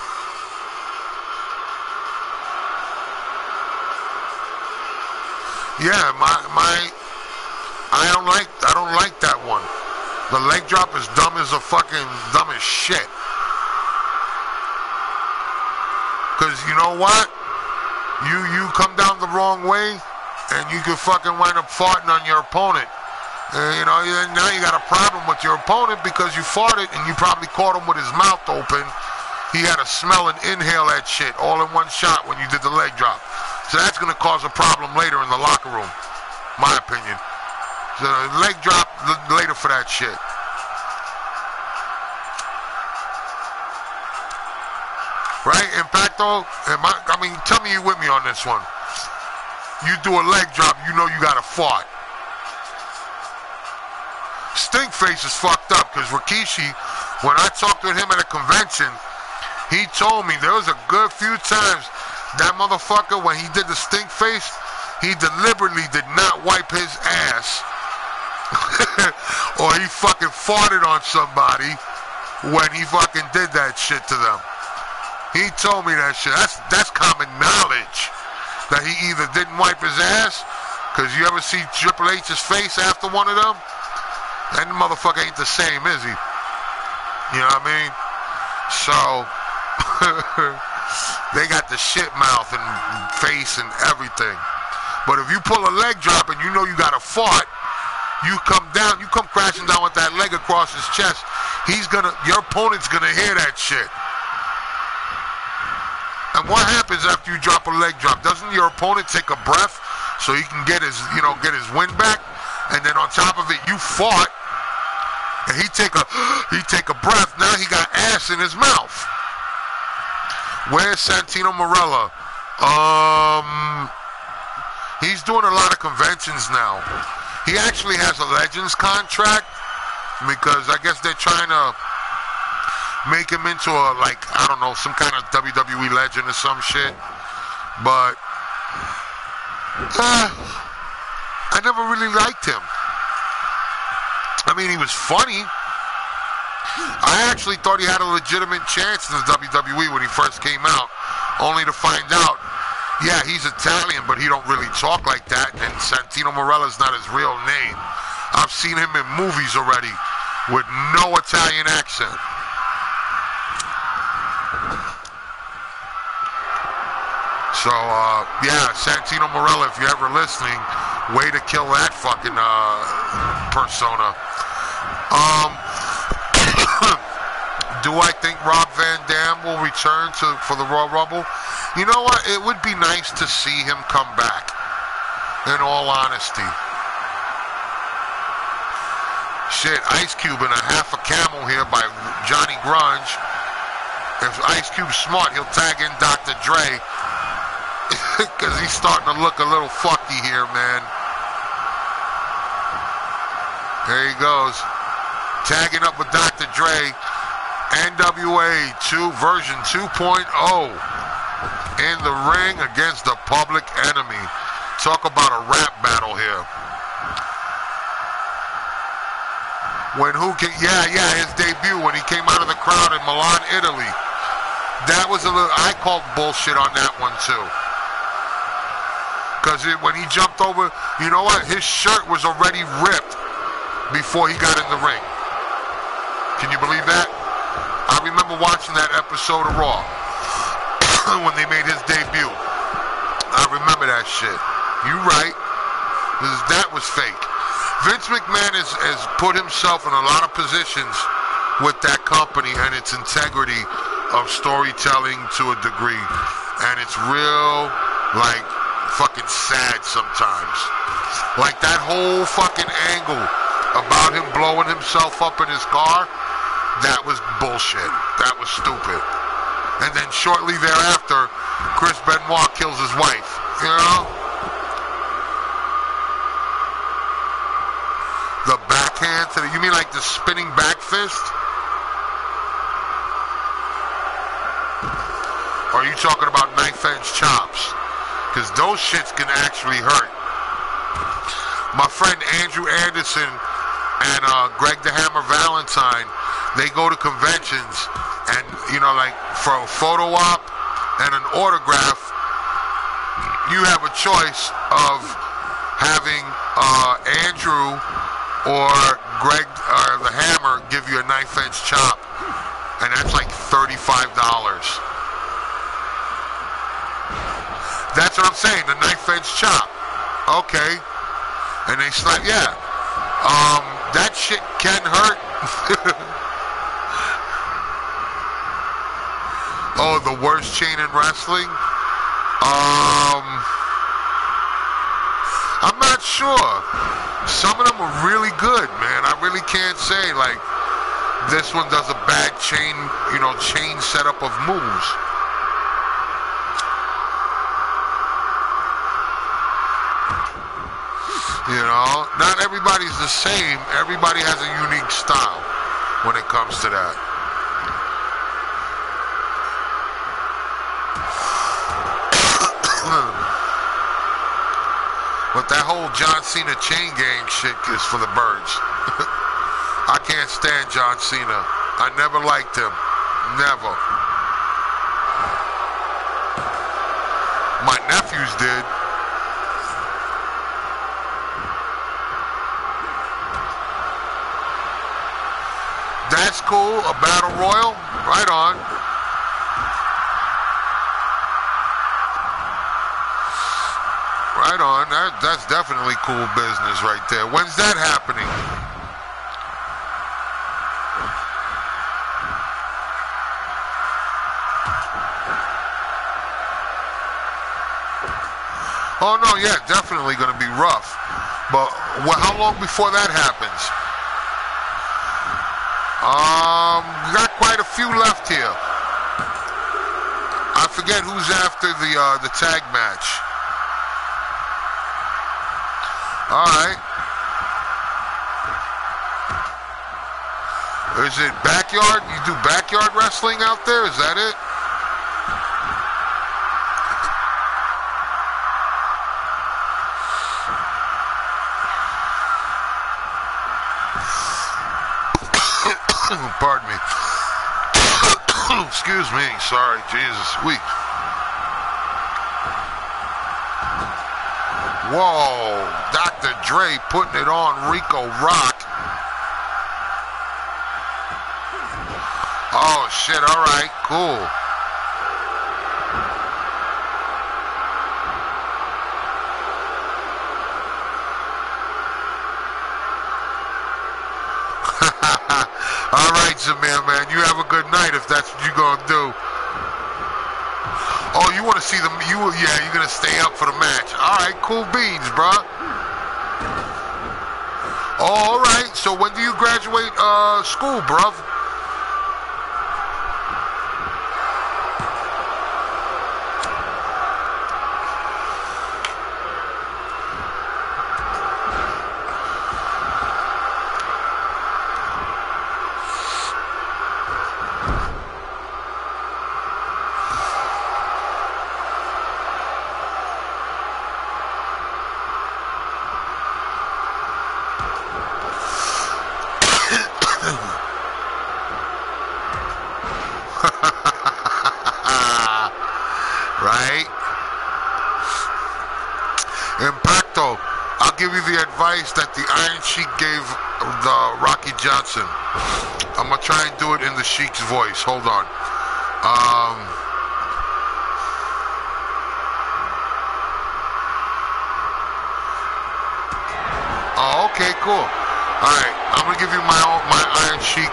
Yeah, I don't like that one. The leg drop is dumb as shit. Cause you know what? You come down the wrong way, and you could fucking wind up farting on your opponent. And now you got a problem with your opponent because you farted and you probably caught him with his mouth open. He had to smell and inhale that shit all in one shot when you did the leg drop. So that's going to cause a problem later in the locker room, my opinion. So leg drop later for that shit. Right, Impacto? Tell me you with me on this one. You do a leg drop, you know you got to fart. Stinkface is fucked up because Rikishi, when I talked with him at a convention, he told me there was a good few times that motherfucker, when he did the Stinkface, he deliberately did not wipe his ass or he fucking farted on somebody when he fucking did that shit to them. He told me that shit. That's common knowledge that he either didn't wipe his ass, because you ever see Triple H's face after one of them? That motherfucker ain't the same, is he? You know what I mean? So, they got the shit mouth and face and everything. But if you pull a leg drop and you know you got a fart, you come crashing down with that leg across his chest, your opponent's gonna hear that shit. And what happens after you drop a leg drop? Doesn't your opponent take a breath so he can get his wind back? And then on top of it, you fart, and he take a breath. Now he got ass in his mouth. Where's Santino Marella? He's doing a lot of conventions now. He actually has a Legends contract because I guess they're trying to make him into some kind of WWE legend or some shit. But I never really liked him. I mean, he was funny. I actually thought he had a legitimate chance in the WWE when he first came out, only to find out, yeah, he's Italian, but he don't really talk like that, and Santino Marella's not his real name. I've seen him in movies already with no Italian accent. So, yeah, Santino Marella, if you're ever listening, way to kill that fucking persona. Do I think Rob Van Dam will return for the Royal Rumble? You know what? It would be nice to see him come back, in all honesty. Shit, Ice Cube and a half a camel here by Johnny Grunge. If Ice Cube's smart, he'll tag in Dr. Dre. Because he's starting to look a little fucky here, man. There he goes. Tagging up with Dr. Dre. NWA version 2.0 in the ring against the Public Enemy. Talk about a rap battle here. His debut when he came out of the crowd in Milan, Italy. That was I called bullshit on that one too. Because when he jumped over, you know what? His shirt was already ripped before he got in the ring. Can you believe that? I remember watching that episode of Raw when they made his debut. I remember that shit. You right. That was fake. Vince McMahon has put himself in a lot of positions with that company and its integrity of storytelling to a degree. And it's real, fucking sad sometimes. Like that whole fucking angle about him blowing himself up in his car, that was bullshit. That was stupid. And then shortly thereafter, Chris Benoit kills his wife. You know? The backhand to you mean like the spinning back fist? Or are you talking about knife edge chops? Because those shits can actually hurt. My friend Andrew Anderson and Greg the Hammer Valentine, they go to conventions, and you know, like for a photo op and an autograph, you have a choice of having Andrew or Greg the Hammer give you a knife edge chop, and that's like $35. That's what I'm saying, the knife edge chop. Okay. And they slap, yeah. That shit can hurt. Oh, the worst chain in wrestling? I'm not sure. Some of them are really good, man. I really can't say, like, this one does a bad chain, you know, chain setup of moves. You know, not everybody's the same. Everybody has a unique style when it comes to that. But that whole John Cena chain gang shit is for the birds. I can't stand John Cena. I never liked him. Never. My nephews did. That's cool. A battle royal? Right on. Right on. That's definitely cool business right there. When's that happening? Oh, no, yeah, definitely going to be rough. But how long before that happens? We got quite a few left here. I forget who's after the tag match. All right. Is it backyard? You do backyard wrestling out there? Is that it? Pardon me. Excuse me. Sorry. Jesus. Weak. Whoa. Dr. Dre putting it on Rico Rock. Oh, shit. All right. Cool. All right, Zamir, man. You have a good night if that's what you're going to do. Oh, you want to see them? Yeah, you're going to stay up for the match. All right, cool beans, bro. Oh, all right. So when do you graduate school, bruv? Right? Impacto. I'll give you the advice that the Iron Sheik gave the Rocky Johnson. I'm going to try and do it in the Sheik's voice. Hold on. Oh, okay, cool. All right. I'm going to give you my Iron Sheik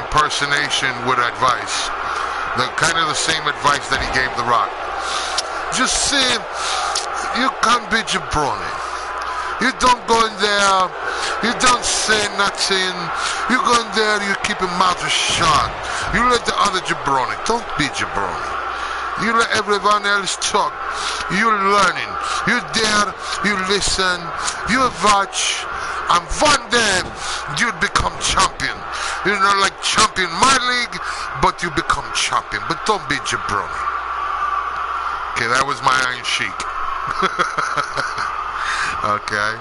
impersonation with advice. Kind of the same advice that he gave The Rock. Just say, you can't be jabroni. You don't go in there, you don't say nothing. You go in there, you keep your mouth shut. You let the other jabroni. Don't be jabroni. You let everyone else talk. You're learning. You're there, you listen, you watch. And one day, you'll become champion. You're not like champion my league, but you become champion. But don't be jabroni. Okay, that was my Iron Sheik. Okay.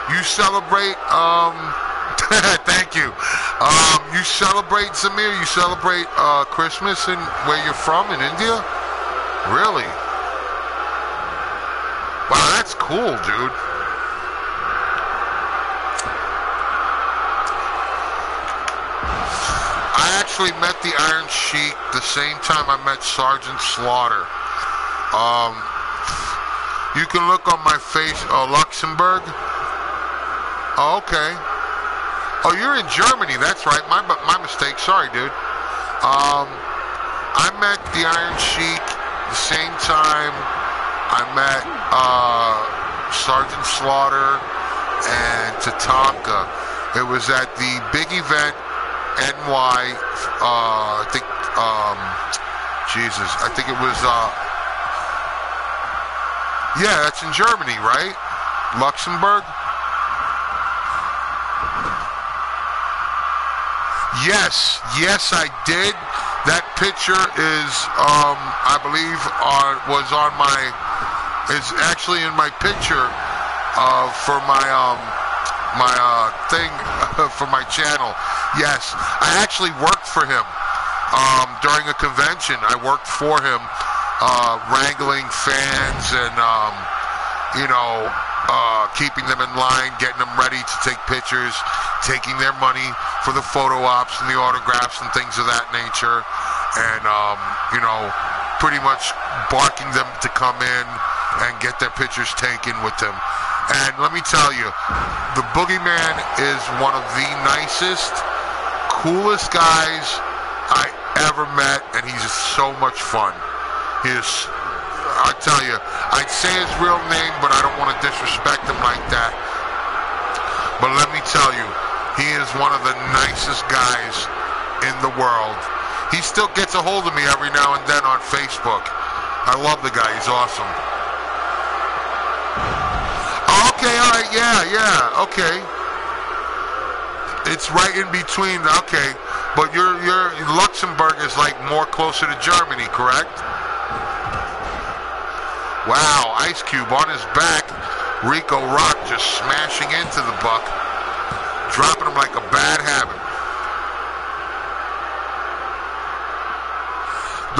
You celebrate, thank you. You celebrate, Samir, you celebrate Christmas in where you're from in India? Really? Wow, that's cool, dude. I actually met the Iron Sheik the same time I met Sergeant Slaughter. You can look on my face, Luxembourg. Oh, okay. Oh, you're in Germany. That's right. My mistake. Sorry, dude. I met the Iron Sheik the same time I met Sergeant Slaughter and Tatanka. It was at the big event, NY. I think. Jesus. I think it was. Yeah, that's in Germany, right? Luxembourg. Yes, I did. That picture is, I believe, was on my, is actually in my picture for my thing for my channel. Yes, I actually worked for him during a convention. I worked for him, wrangling fans and keeping them in line, getting them ready to take pictures, taking their money for the photo ops and the autographs and things of that nature, and pretty much barking them to come in and get their pictures taken with them. And let me tell you, the Boogeyman is one of the nicest, coolest guys I ever met, and he's so much fun. He is, I tell you, I'd say his real name, but I don't want to disrespect him like that. But let me tell you, he is one of the nicest guys in the world. He still gets a hold of me every now and then on Facebook. I love the guy. He's awesome. Okay, all right, yeah, okay. It's right in between, okay. But your Luxembourg is like more closer to Germany, correct? Wow, Ice Cube on his back. Rico Rock just smashing into the buck, dropping him like a bad habit.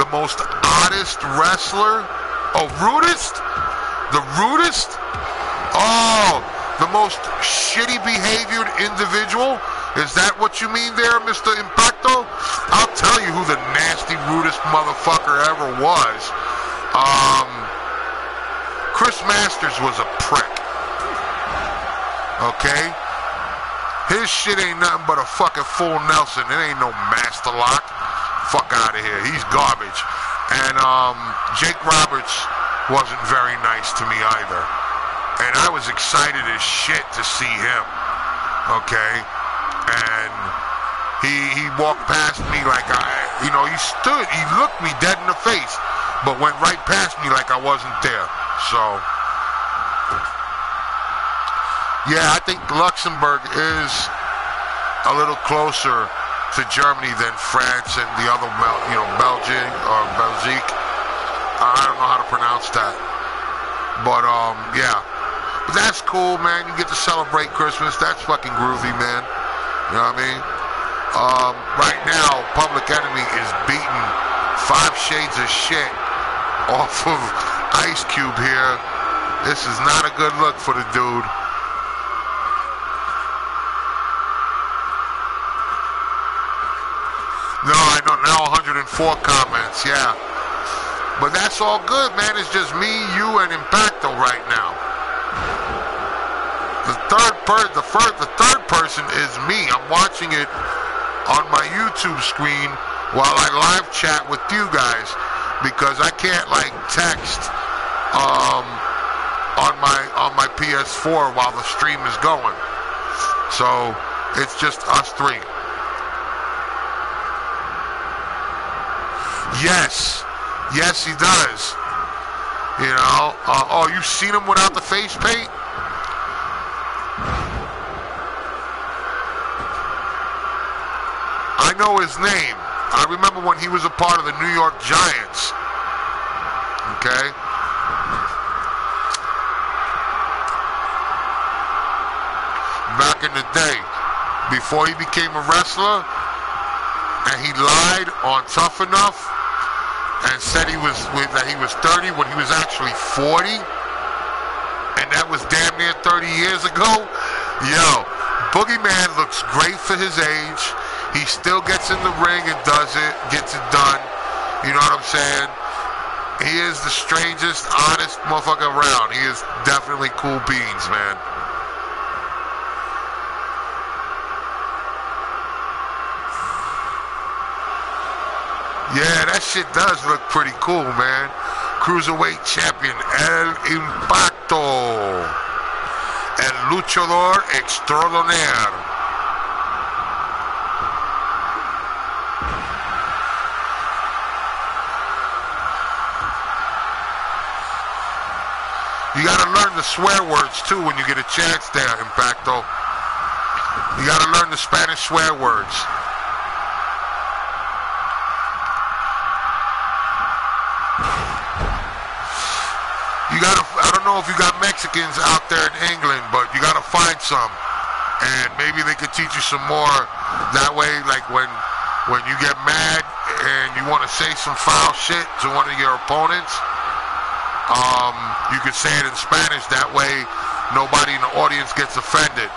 The most oddest wrestler? Oh, rudest? The rudest? Oh, the most shitty behaviored individual? Is that what you mean there, Mr. Impacto? I'll tell you who the nasty, rudest motherfucker ever was. Chris Masters was a prick. Okay? His shit ain't nothing but a fucking full Nelson. It ain't no master lock. Fuck out of here. He's garbage. And Jake Roberts wasn't very nice to me either. And I was excited as shit to see him. Okay? And he walked past me like he stood, he looked me dead in the face, but went right past me like I wasn't there. So, yeah, I think Luxembourg is a little closer to Germany than France and the other, Belgium or Belgique. I don't know how to pronounce that. But, yeah. But that's cool, man. You get to celebrate Christmas. That's fucking groovy, man. You know what I mean? Right now, Public Enemy is beating 5 Shades of Shit off of Ice Cube here. This is not a good look for the dude. No, I don't know. 104 comments, yeah. But that's all good, man. It's just me, you, and Impacto right now. The third person is me. I'm watching it on my YouTube screen while I live chat with you guys, because I can't like text on my PS4 while the stream is going. So it's just us three. Yes, he does. You know. Oh, you've seen him without the face paint? I know his name. I remember when he was a part of the New York Giants. Okay? Back in the day, before he became a wrestler, and he lied on Tough Enough and said that he was 30 when he was actually 40, and that was damn near 30 years ago. Yo, Boogeyman looks great for his age. He still gets in the ring and does it, gets it done. You know what I'm saying? He is the strangest, honest motherfucker around. He is definitely cool beans, man. Yeah, that shit does look pretty cool, man. Cruiserweight champion El Impacto. El Luchador Extraordinaire. You gotta learn the swear words too when you get a chance there, Impacto. You gotta learn the Spanish swear words. I don't know if you got Mexicans out there in England, but you gotta find some, and maybe they could teach you some more. That way, like when you get mad and you want to say some foul shit to one of your opponents, you could say it in Spanish. That way, nobody in the audience gets offended.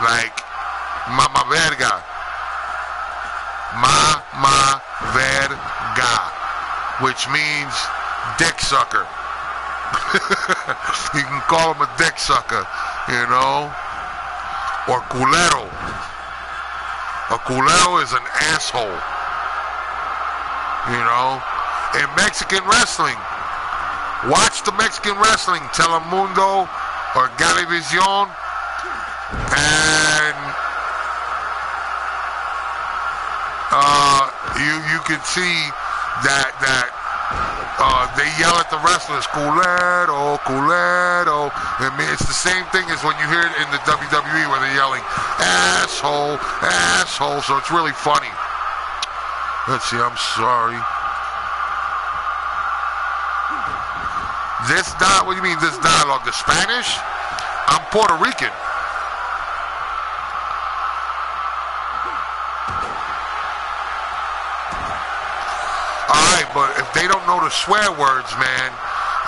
Like, mama verga, mama verga, which means dick sucker. You can call him a dick sucker, you know, or culero. A culero is an asshole, you know. In Mexican wrestling, watch the Mexican wrestling, Telemundo or Galivisión, and you can see that they yell at the wrestlers, culero, culero. I mean, it's the same thing as when you hear it in the WWE where they're yelling, asshole, asshole. So it's really funny. Let's see, I'm sorry. This what do you mean, this dialogue? The Spanish? I'm Puerto Rican. Alright, but if they don't know the swear words, man,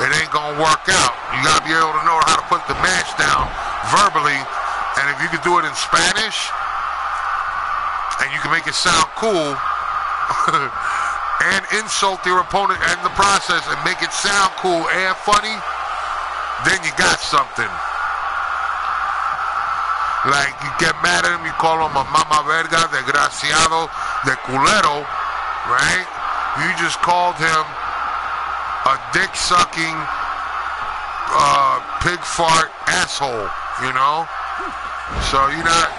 it ain't gonna work out. You gotta be able to know how to put the match down verbally, and if you can do it in Spanish, and you can make it sound cool, and insult your opponent in the process and make it sound cool and funny, then you got something. Like, you get mad at him, you call him a mama verga, desgraciado, de culero, right? You just called him a dick-sucking, pig fart asshole, you know? So you're not...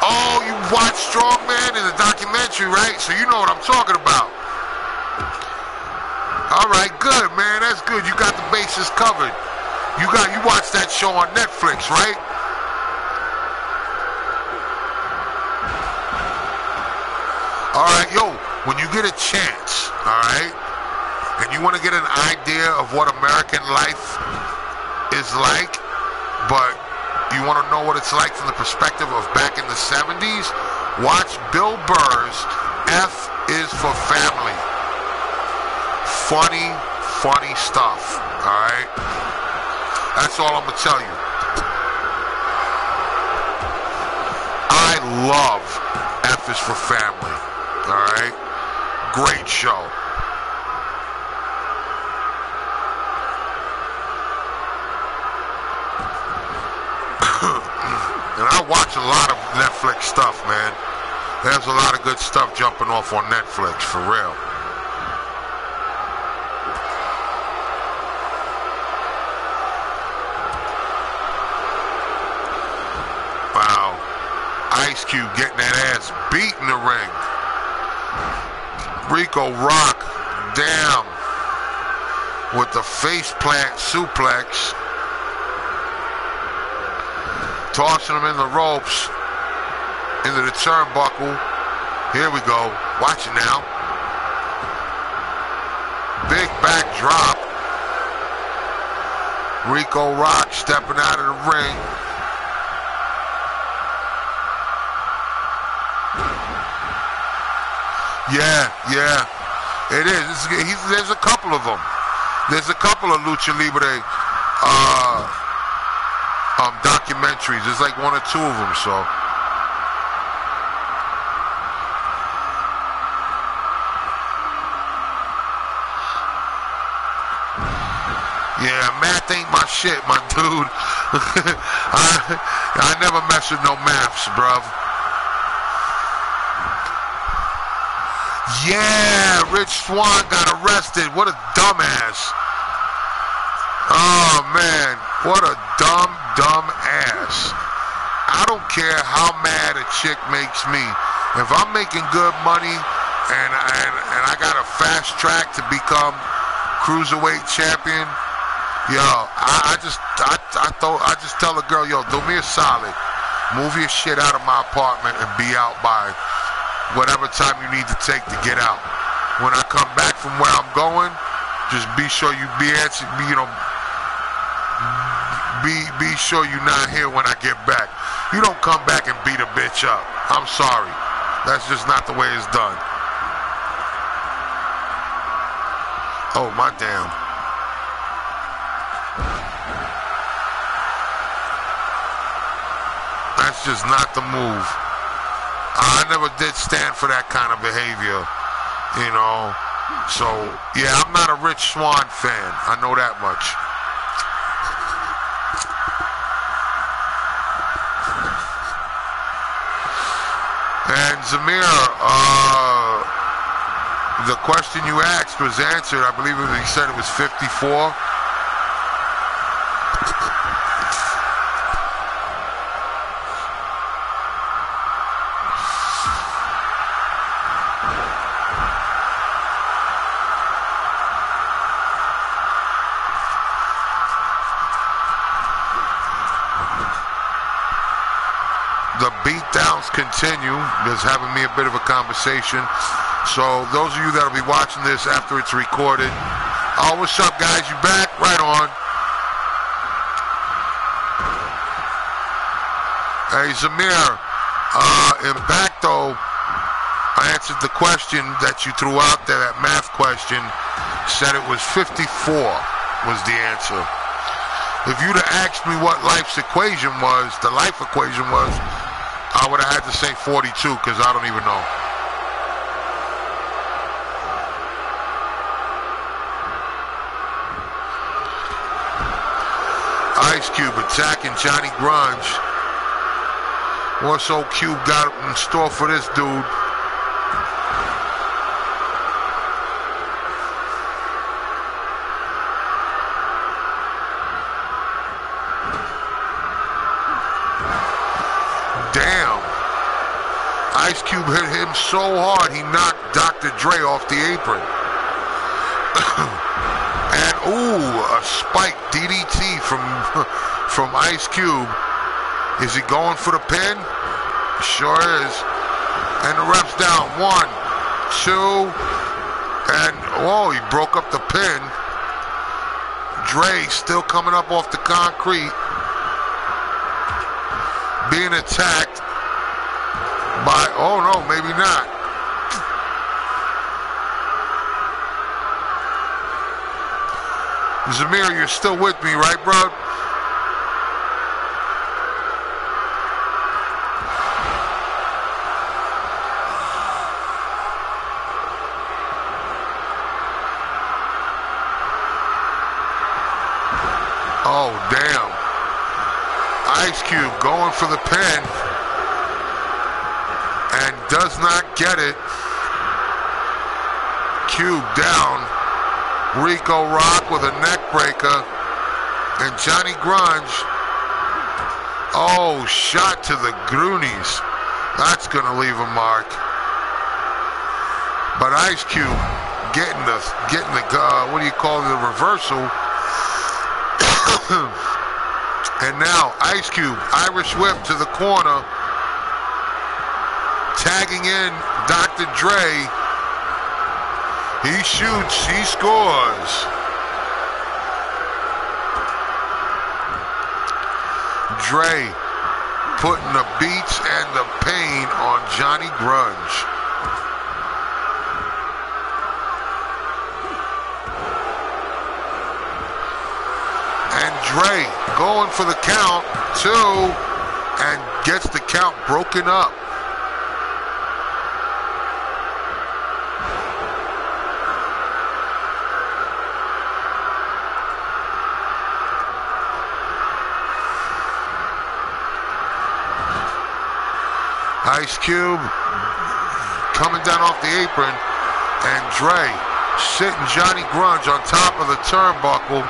Oh, you watched Strongman in the documentary, right? So you know what I'm talking about. All right, good, man. That's good. You got the bases covered. You watched that show on Netflix, right? All right, yo, when you get a chance, all right, and you want to get an idea of what American life is like, but you want to know what it's like from the perspective of back in the 70s, watch Bill Burr's F is for Family. Funny, funny stuff, all right? That's all I'm going to tell you. I love F is for Family, all right? Great show. And I watch a lot of Netflix stuff, man. There's a lot of good stuff jumping off on Netflix, for real. Wow. Ice Cube getting that ass beat in the ring. Rico Rock, damn, with the face plant suplex. Tossing him in the ropes, into the turnbuckle. Here we go. Watch it now. Big back drop. Rico Rock stepping out of the ring. Yeah. It is. There's a couple of them. There's a couple of Lucha Libre documentaries. There's like one or two of them, so. Yeah, math ain't my shit, my dude. I never mess with no maths, bruv. Yeah, Rich Swann got arrested. What a dumbass. Oh, man. What a dumb ass. I don't care how mad a chick makes me. If I'm making good money and I got a fast track to become cruiserweight champion, yo, I just tell a girl, yo, do me a solid. Move your shit out of my apartment and be out by whatever time you need to take to get out. When I come back from where I'm going, just be sure you be sure you're not here when I get back. You don't come back and beat a bitch up. I'm sorry. That's just not the way it's done. Oh, my damn. That's just not the move. I never did stand for that kind of behavior, you know. So, yeah, I'm not a Rich Swann fan. I know that much. And Zamir, the question you asked was answered. I believe he said it was 54. The beatdowns continue. Just having me a bit of a conversation. So those of you that'll be watching this after it's recorded, oh, what's up, guys? You back? Right on. Hey, Zamir, Impacto, I answered the question that you threw out there, that math question, said it was 54 was the answer. If you'd have asked me what life's equation was, the life equation was, I would have had to say 42 because I don't even know. Ice Cube attacking Johnny Grunge. What's old Cube got in store for this dude? Damn. Ice Cube hit him so hard he knocked Dr. Dre off the apron. And ooh, a spike DDT from Ice Cube. Is he going for the pin? Sure is. And the ref's down. 1, 2, and oh, he broke up the pin. Dre still coming up off the concrete, being attacked by, oh no, maybe not. Zamir, you're still with me, right, bro? Oh, damn. Ice Cube going for the pin and does not get it. Cube down. Rico Rock with a neck breaker. And Johnny Grunge. Oh, shot to the Groonies. That's going to leave a mark. But Ice Cube getting the what do you call it, the reversal. And now Ice Cube, Irish whip to the corner. Tagging in Dr. Dre, he shoots, he scores. Dre putting the beats and the pain on Johnny Grunge. And Dre going for the count, 2, and gets the count broken up. Ice Cube coming down off the apron, and Dre sitting Johnny Grunge on top of the turnbuckle.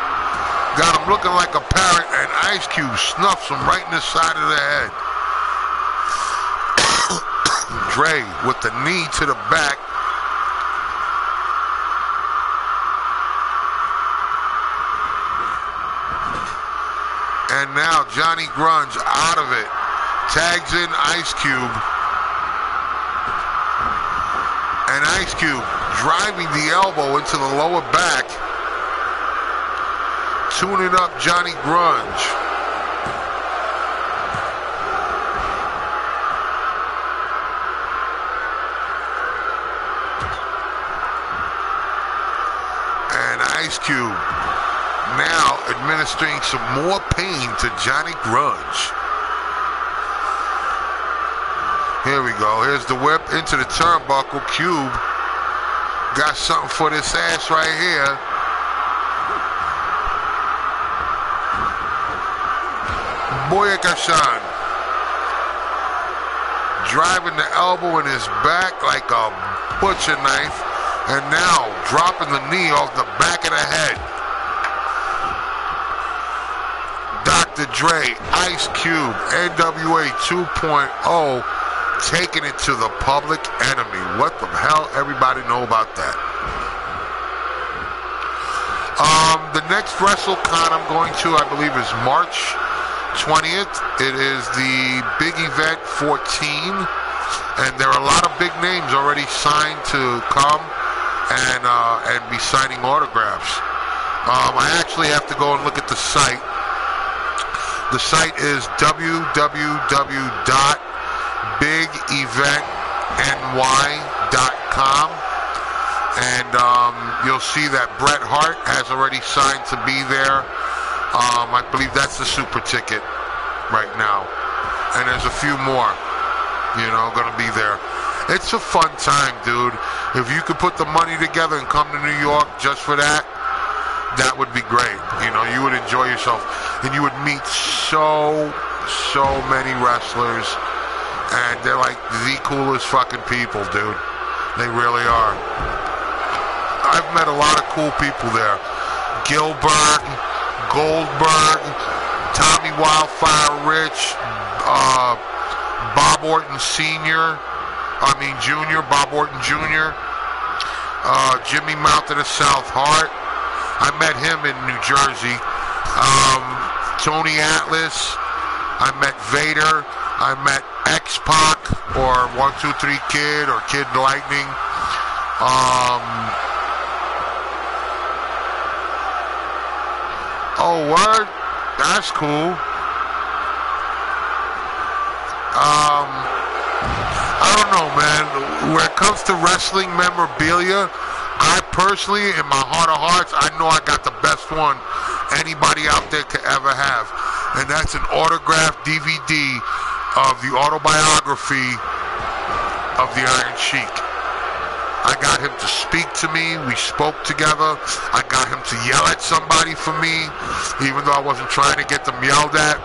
Got him looking like a parrot, and Ice Cube snuffs him right in the side of the head. Dre with the knee to the back. And now Johnny Grunge out of it. Tags in Ice Cube. And Ice Cube driving the elbow into the lower back. Tuning up Johnny Grunge. And Ice Cube now administering some more pain to Johnny Grunge. Here we go. Here's the whip into the turnbuckle. Cube got something for this ass right here. Boyakashan. Driving the elbow in his back like a butcher knife. And now dropping the knee off the back of the head. Dr. Dre, Ice Cube, NWA 2.0. Taking it to the Public Enemy. What the hell? Everybody know about that. The next WRESTLE-CON I'm going to, I believe, is March 20th. It is the Big Event 14, and there are a lot of big names already signed to come and be signing autographs. I actually have to go and look at the site. The site is www.bigeventny.com, and you'll see that Bret Hart has already signed to be there. I believe that's the super ticket right now, and there's a few more, gonna be there. It's a fun time, dude. If you could put the money together and come to New York just for that, that would be great. You would enjoy yourself, and you would meet so many wrestlers. And they're like the coolest fucking people, dude. They really are. I've met a lot of cool people there. Gilbert, Goldberg, Tommy Wildfire Rich, Bob Orton Jr., Bob Orton Jr., Jimmy Mountain of South Hart. I met him in New Jersey. Tony Atlas. I met Vader. I met X-Pac or 1-2-3 Kid or Kid Lightning. Oh, word? That's cool. I don't know, man. When it comes to wrestling memorabilia, I personally, in my heart of hearts, I know I got the best one anybody out there could ever have. And that's an autographed DVD of the autobiography of the Iron Sheik. I got him to speak to me. We spoke together. I got him to yell at somebody for me, even though I wasn't trying to get them yelled at.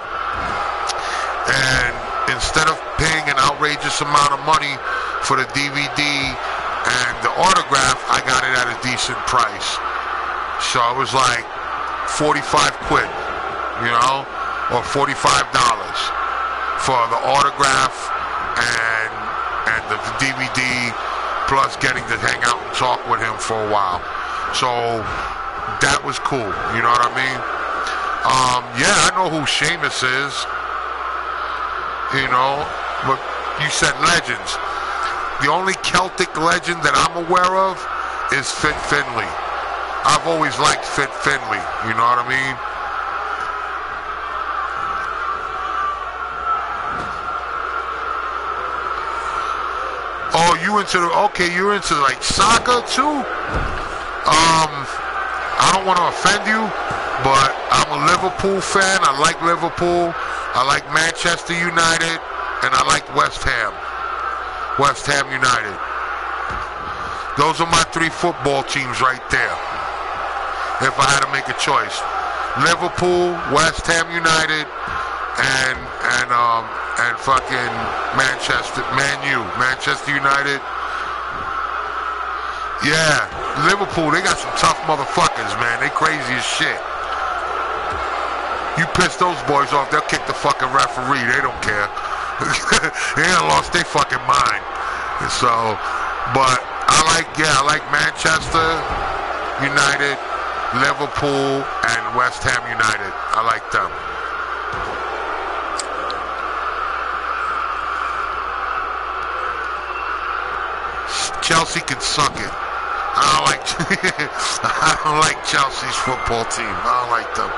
And instead of paying an outrageous amount of money for the DVD and the autograph, I got it at a decent price. So it was like 45 quid, or $45 for the autograph and the DVD, plus getting to hang out and talk with him for a while. So that was cool, you know what I mean? Yeah, I know who Sheamus is, but you said legends. The only Celtic legend that I'm aware of is Fit Finlay. I've always liked Fit Finlay, you know what I mean? Oh, you're into like soccer too? I don't want to offend you, but I'm a Liverpool fan. I like Liverpool. I like Manchester United, and I like West Ham. West Ham United. Those are my 3 football teams right there. If I had to make a choice, Liverpool, West Ham United, and fucking Manchester United. Yeah, Liverpool, they got some tough motherfuckers, man. They crazy as shit. You piss those boys off, they'll kick the fucking referee. They don't care. They ain't lost their fucking mind. So, but I like Manchester United, Liverpool, and West Ham United. I like them. Chelsea can suck it. I don't like Chelsea's football team. I don't like them.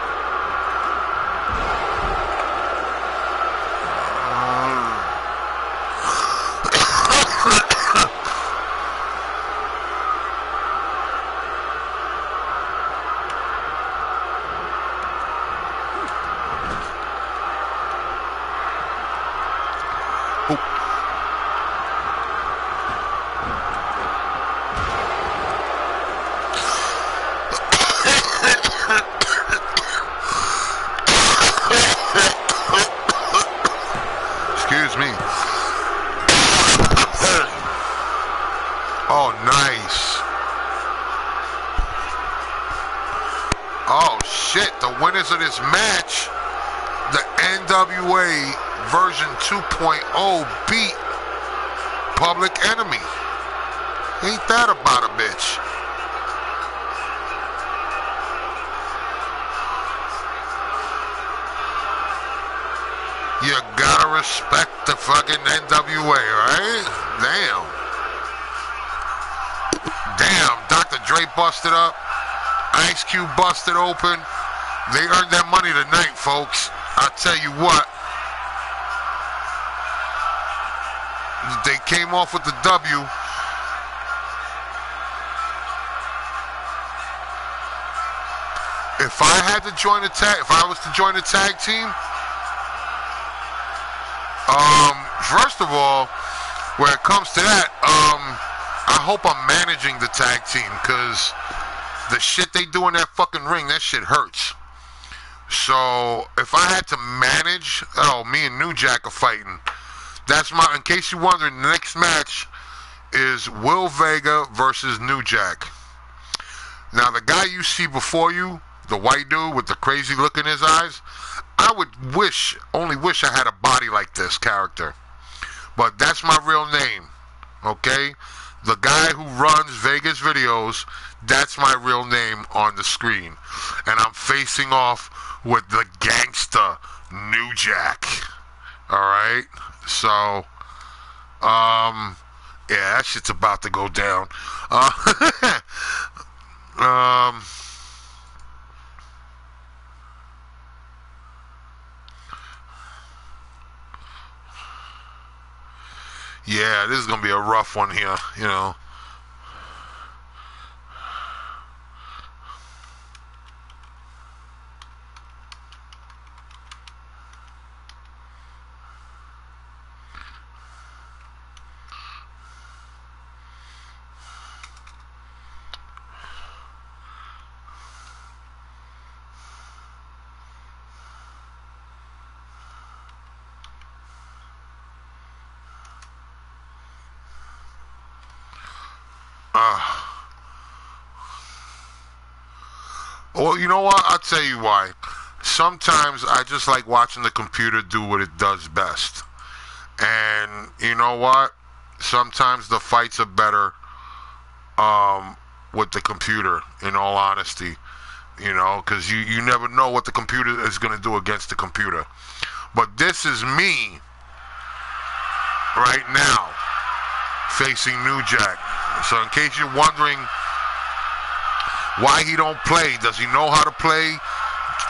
Excuse me. Oh, nice. Oh, shit. The winners of this match, the NWA version 2.0 beat Public Enemy. Ain't that about a bitch? You gotta respect the fucking NWA, right? Damn, Dr. Dre busted up. Ice Cube busted open. They earned their money tonight, folks. I'll tell you what. They came off with the W. If I was to join the tag team, first of all, when it comes to that, I hope I'm managing the tag team, because the shit they do in that fucking ring, that shit hurts. So if I had to manage, me and New Jack are fighting. In case you're wondering, the next match is Will Vega versus New Jack. Now, the guy you see before you, the white dude with the crazy look in his eyes, I would only wish I had a body like this character. But that's my real name, okay? The guy who runs Vegas Videos, that's my real name on the screen. And I'm facing off with the gangster New Jack. Alright? So, yeah, that shit's about to go down. Yeah, this is gonna be a rough one here, you know. Well, you know what? I'll tell you why. Sometimes I just like watching the computer do what it does best. And you know what? Sometimes the fights are better with the computer, in all honesty. You know, because you never know what the computer is going to do against the computer. But this is me right now. facing New Jack. So in case you're wondering why he don't play, does he know how to play?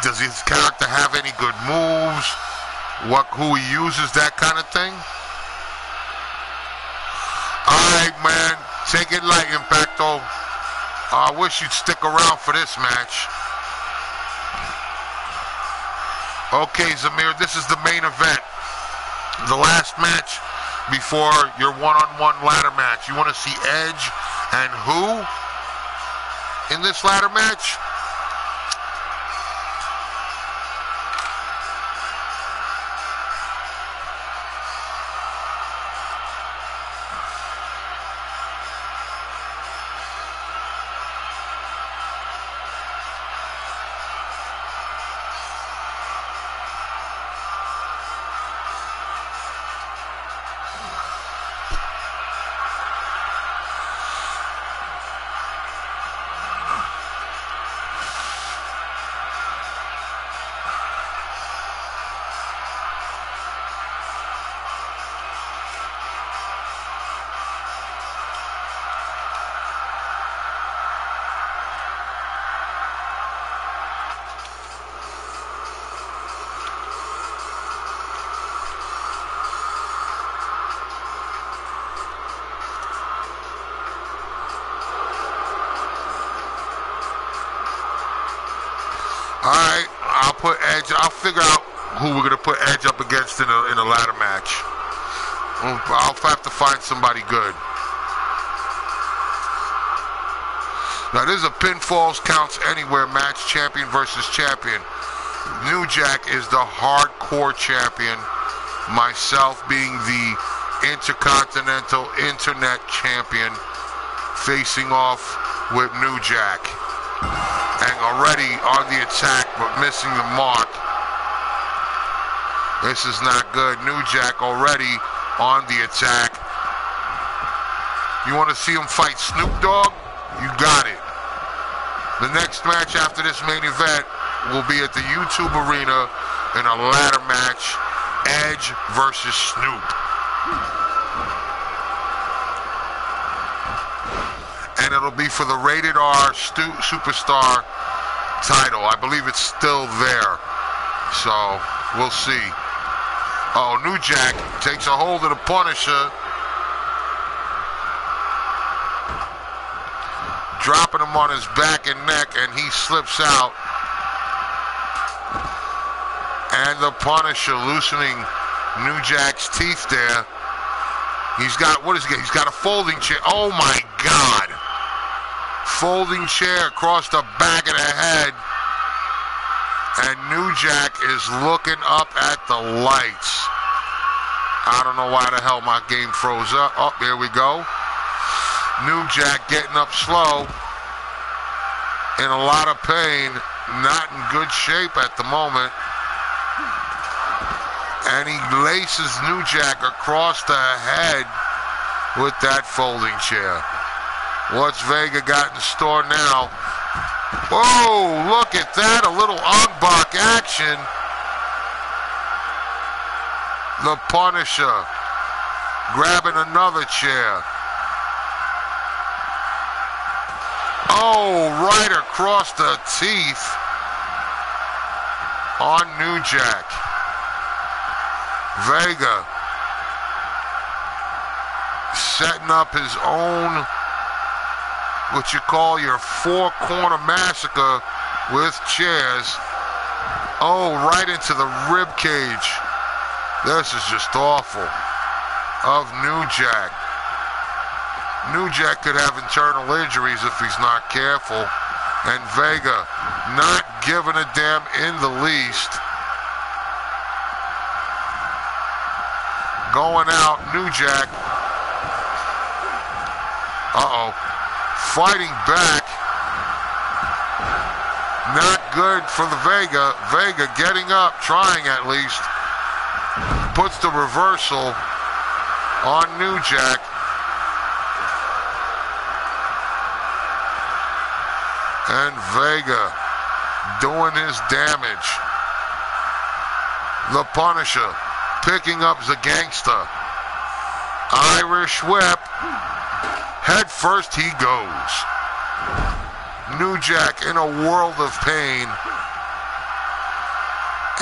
Does his character have any good moves? Who he uses, that kind of thing? Alright, man. Take it light, Impacto. I wish you'd stick around for this match. Okay, Zamir, this is the main event. The last match before your one-on-one ladder match. You want to see Edge and who in this ladder match? Alright, I'll put Edge. I'll figure out who we're going to put Edge up against in a ladder match. I'll have to find somebody good. Now, this is a pinfalls counts anywhere match, champion versus champion. New Jack is the hardcore champion. Myself being the Intercontinental Internet champion, facing off with New Jack. And already on the attack, but missing the mark. This is not good. New Jack already on the attack. You want to see him fight Snoop Dogg? You got it. The next match after this main event will be at the YouTube Arena in a ladder match. Edge versus Snoop. And it'll be for the Rated R Superstar title. I believe it's still there. So, we'll see. Oh, New Jack takes a hold of the Punisher. Dropping him on his back and neck, and he slips out. And the Punisher loosening New Jack's teeth there. He's got, what is he? He's got a folding chair. Oh my God. Folding chair across the back of the head. And New Jack is looking up at the lights. I don't know why the hell my game froze up. Oh, there we go. New Jack getting up slow. In a lot of pain. Not in good shape at the moment. And he laces New Jack across the head with that folding chair. What's Vega got in store now? Whoa, look at that. A little Unbuck action. The Punisher grabbing another chair. Oh, right across the teeth on New Jack. Vega setting up his own, what you call your four-corner massacre with chairs. Oh, right into the rib cage. This is just awful of New Jack. New Jack could have internal injuries if he's not careful. And Vega not giving a damn in the least. Going out, New Jack. Uh-oh. Fighting back. Not good for the Vega. Vega getting up, trying at least. Puts the reversal on New Jack. And Vega doing his damage. The Punisher picking up the gangster. Irish whip. Head first he goes. New Jack in a world of pain.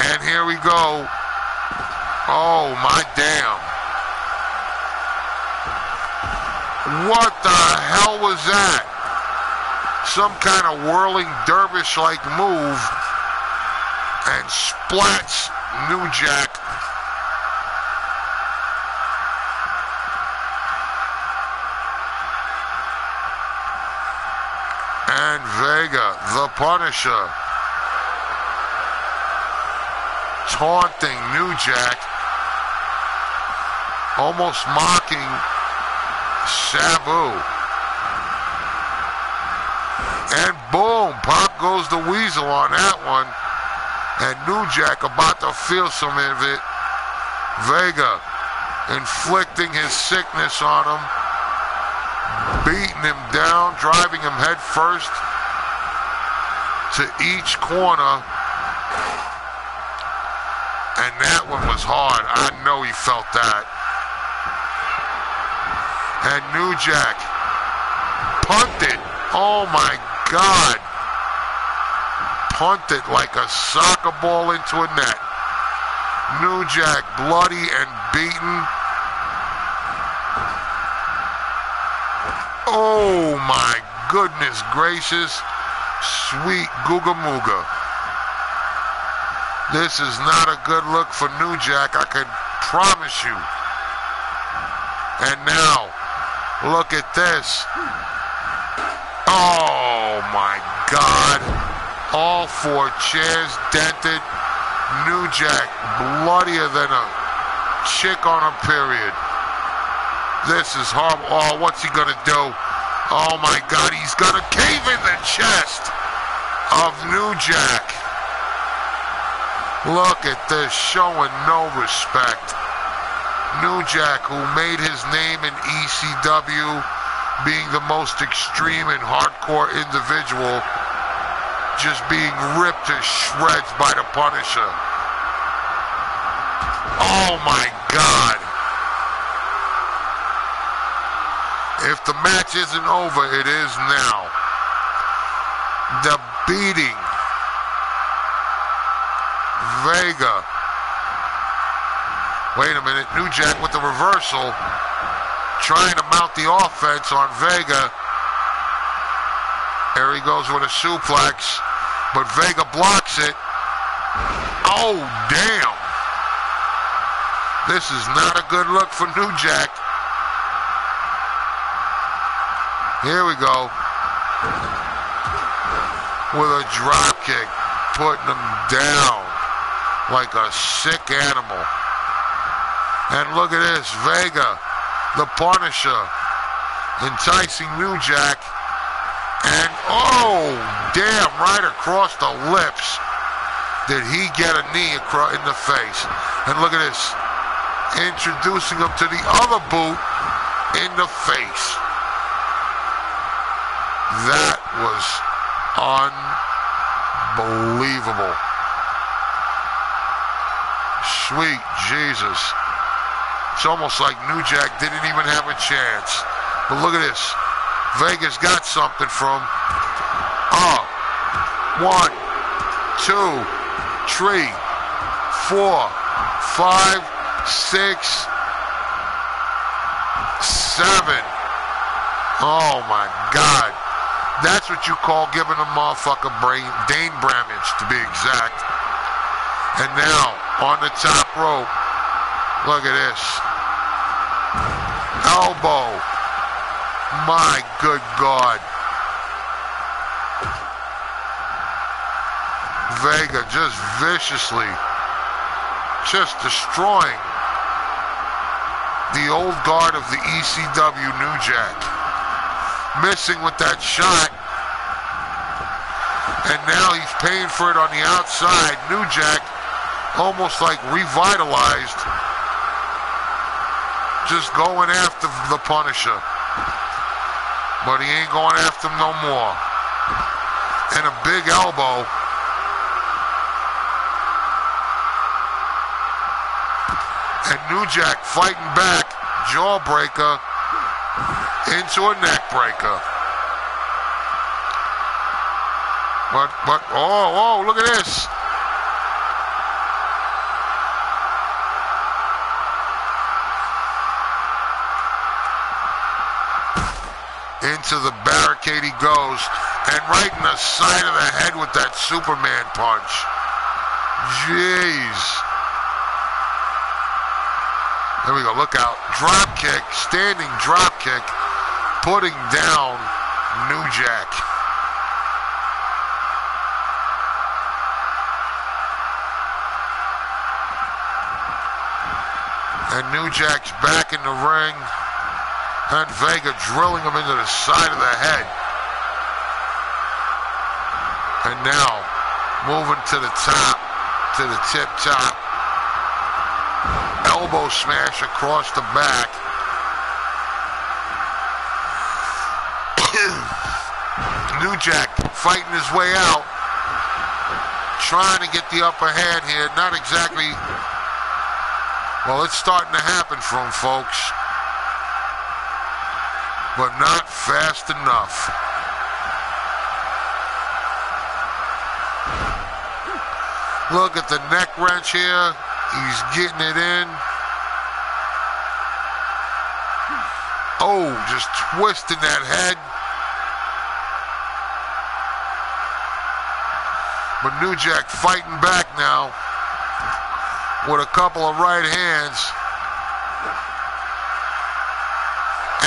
And here we go. Oh, my damn. What the hell was that? Some kind of whirling dervish-like move. And splats New Jack. And Vega, the Punisher, taunting New Jack, almost mocking Sabu. And boom, pop goes the weasel on that one. And New Jack about to feel some of it. Vega inflicting his sickness on him, beating him down, driving him head first to each corner. And that one was hard. I know he felt that. And New Jack punted. Oh my God. Punted like a soccer ball into a net. New Jack bloody and beaten. Oh my goodness gracious. Sweet Googa Mooga. This is not a good look for New Jack, I can promise you. And now, look at this. Oh my God. All four chairs dented. New Jack bloodier than a chick on a period. This is horrible. Oh, what's he gonna do? Oh my God, he's gonna cave in the chest of New Jack. Look at this, showing no respect. New Jack, who made his name in ECW, being the most extreme and hardcore individual, just being ripped to shreds by the Punisher. Oh my God. If the match isn't over, it is now. The beating. Vega. Wait a minute. New Jack with the reversal. Trying to mount the offense on Vega. There he goes with a suplex. But Vega blocks it. Oh, damn. This is not a good look for New Jack. Here we go. With a drop kick. Putting him down like a sick animal. And look at this. Vega, the Punisher, enticing New Jack. And, oh, damn, right across the lips did he get a knee in the face. And look at this. Introducing him to the other boot in the face. That was unbelievable. Sweet Jesus. It's almost like New Jack didn't even have a chance. But look at this. Vega's got something from 1, 2, 3, 4, 5, 6, 7. Oh my God. That's what you call giving a motherfucker Dane Bramage, to be exact. And now, on the top rope, look at this. Elbow. My good God. Vega just viciously, just destroying the old guard of the ECW New Jack. Missing with that shot. And now he's paying for it on the outside. New Jack almost like revitalized. Just going after the Punisher. But he ain't going after him no more. And a big elbow. And New Jack fighting back jawbreaker into a neck breaker. But, oh, look at this. Into the barricade he goes, and right in the side of the head with that Superman punch. Jeez. There we go, look out. Drop kick, standing drop kick, putting down New Jack. And New Jack's back in the ring. And Vega drilling him into the side of the head. And now, moving to the top, to the tip top. Elbow smash across the back. New Jack fighting his way out. Trying to get the upper hand here. Not exactly. Well, it's starting to happen for him, folks. But not fast enough. Look at the neck wrench here. He's getting it in. Oh, just twisting that head. But New Jack fighting back now with a couple of right hands.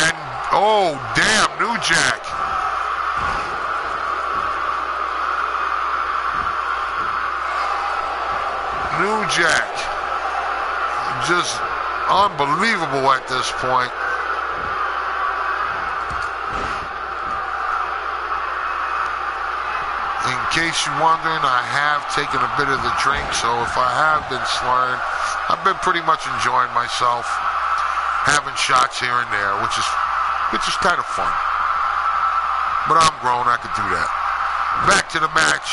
And, oh, damn, New Jack. New Jack. Just unbelievable at this point. In case you're wondering, I have taken a bit of the drink, so if I have been slurring, I've been pretty much enjoying myself, having shots here and there, which is kind of fun. But I'm grown, I could do that. Back to the match.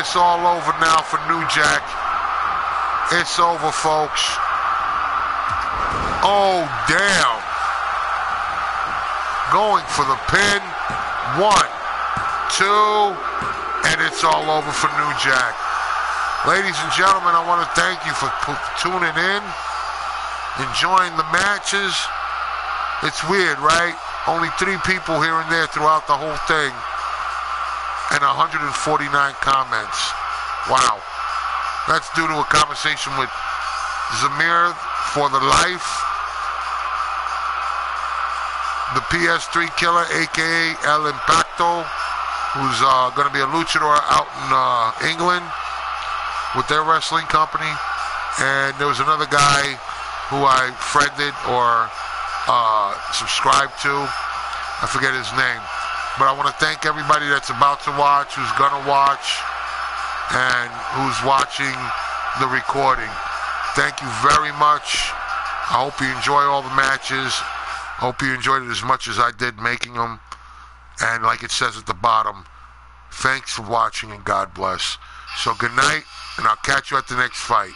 It's all over now for New Jack. It's over, folks. Oh, damn. Going for the pin. 1, 2, and it's all over for New Jack. Ladies and gentlemen, I want to thank you for tuning in, enjoying the matches. It's weird, right? Only 3 people here and there throughout the whole thing, and 149 comments. Wow. That's due to a conversation with Zamir for the Life, the PS3 Killer, a.k.a. El Impacto, who's going to be a luchador out in England with their wrestling company. And there was another guy who I friended or subscribed to. I forget his name. But I want to thank everybody that's about to watch, who's going to watch, and who's watching the recording. Thank you very much. I hope you enjoy all the matches. I hope you enjoyed it as much as I did making them. And like it says at the bottom, thanks for watching and God bless. So good night, and I'll catch you at the next fight.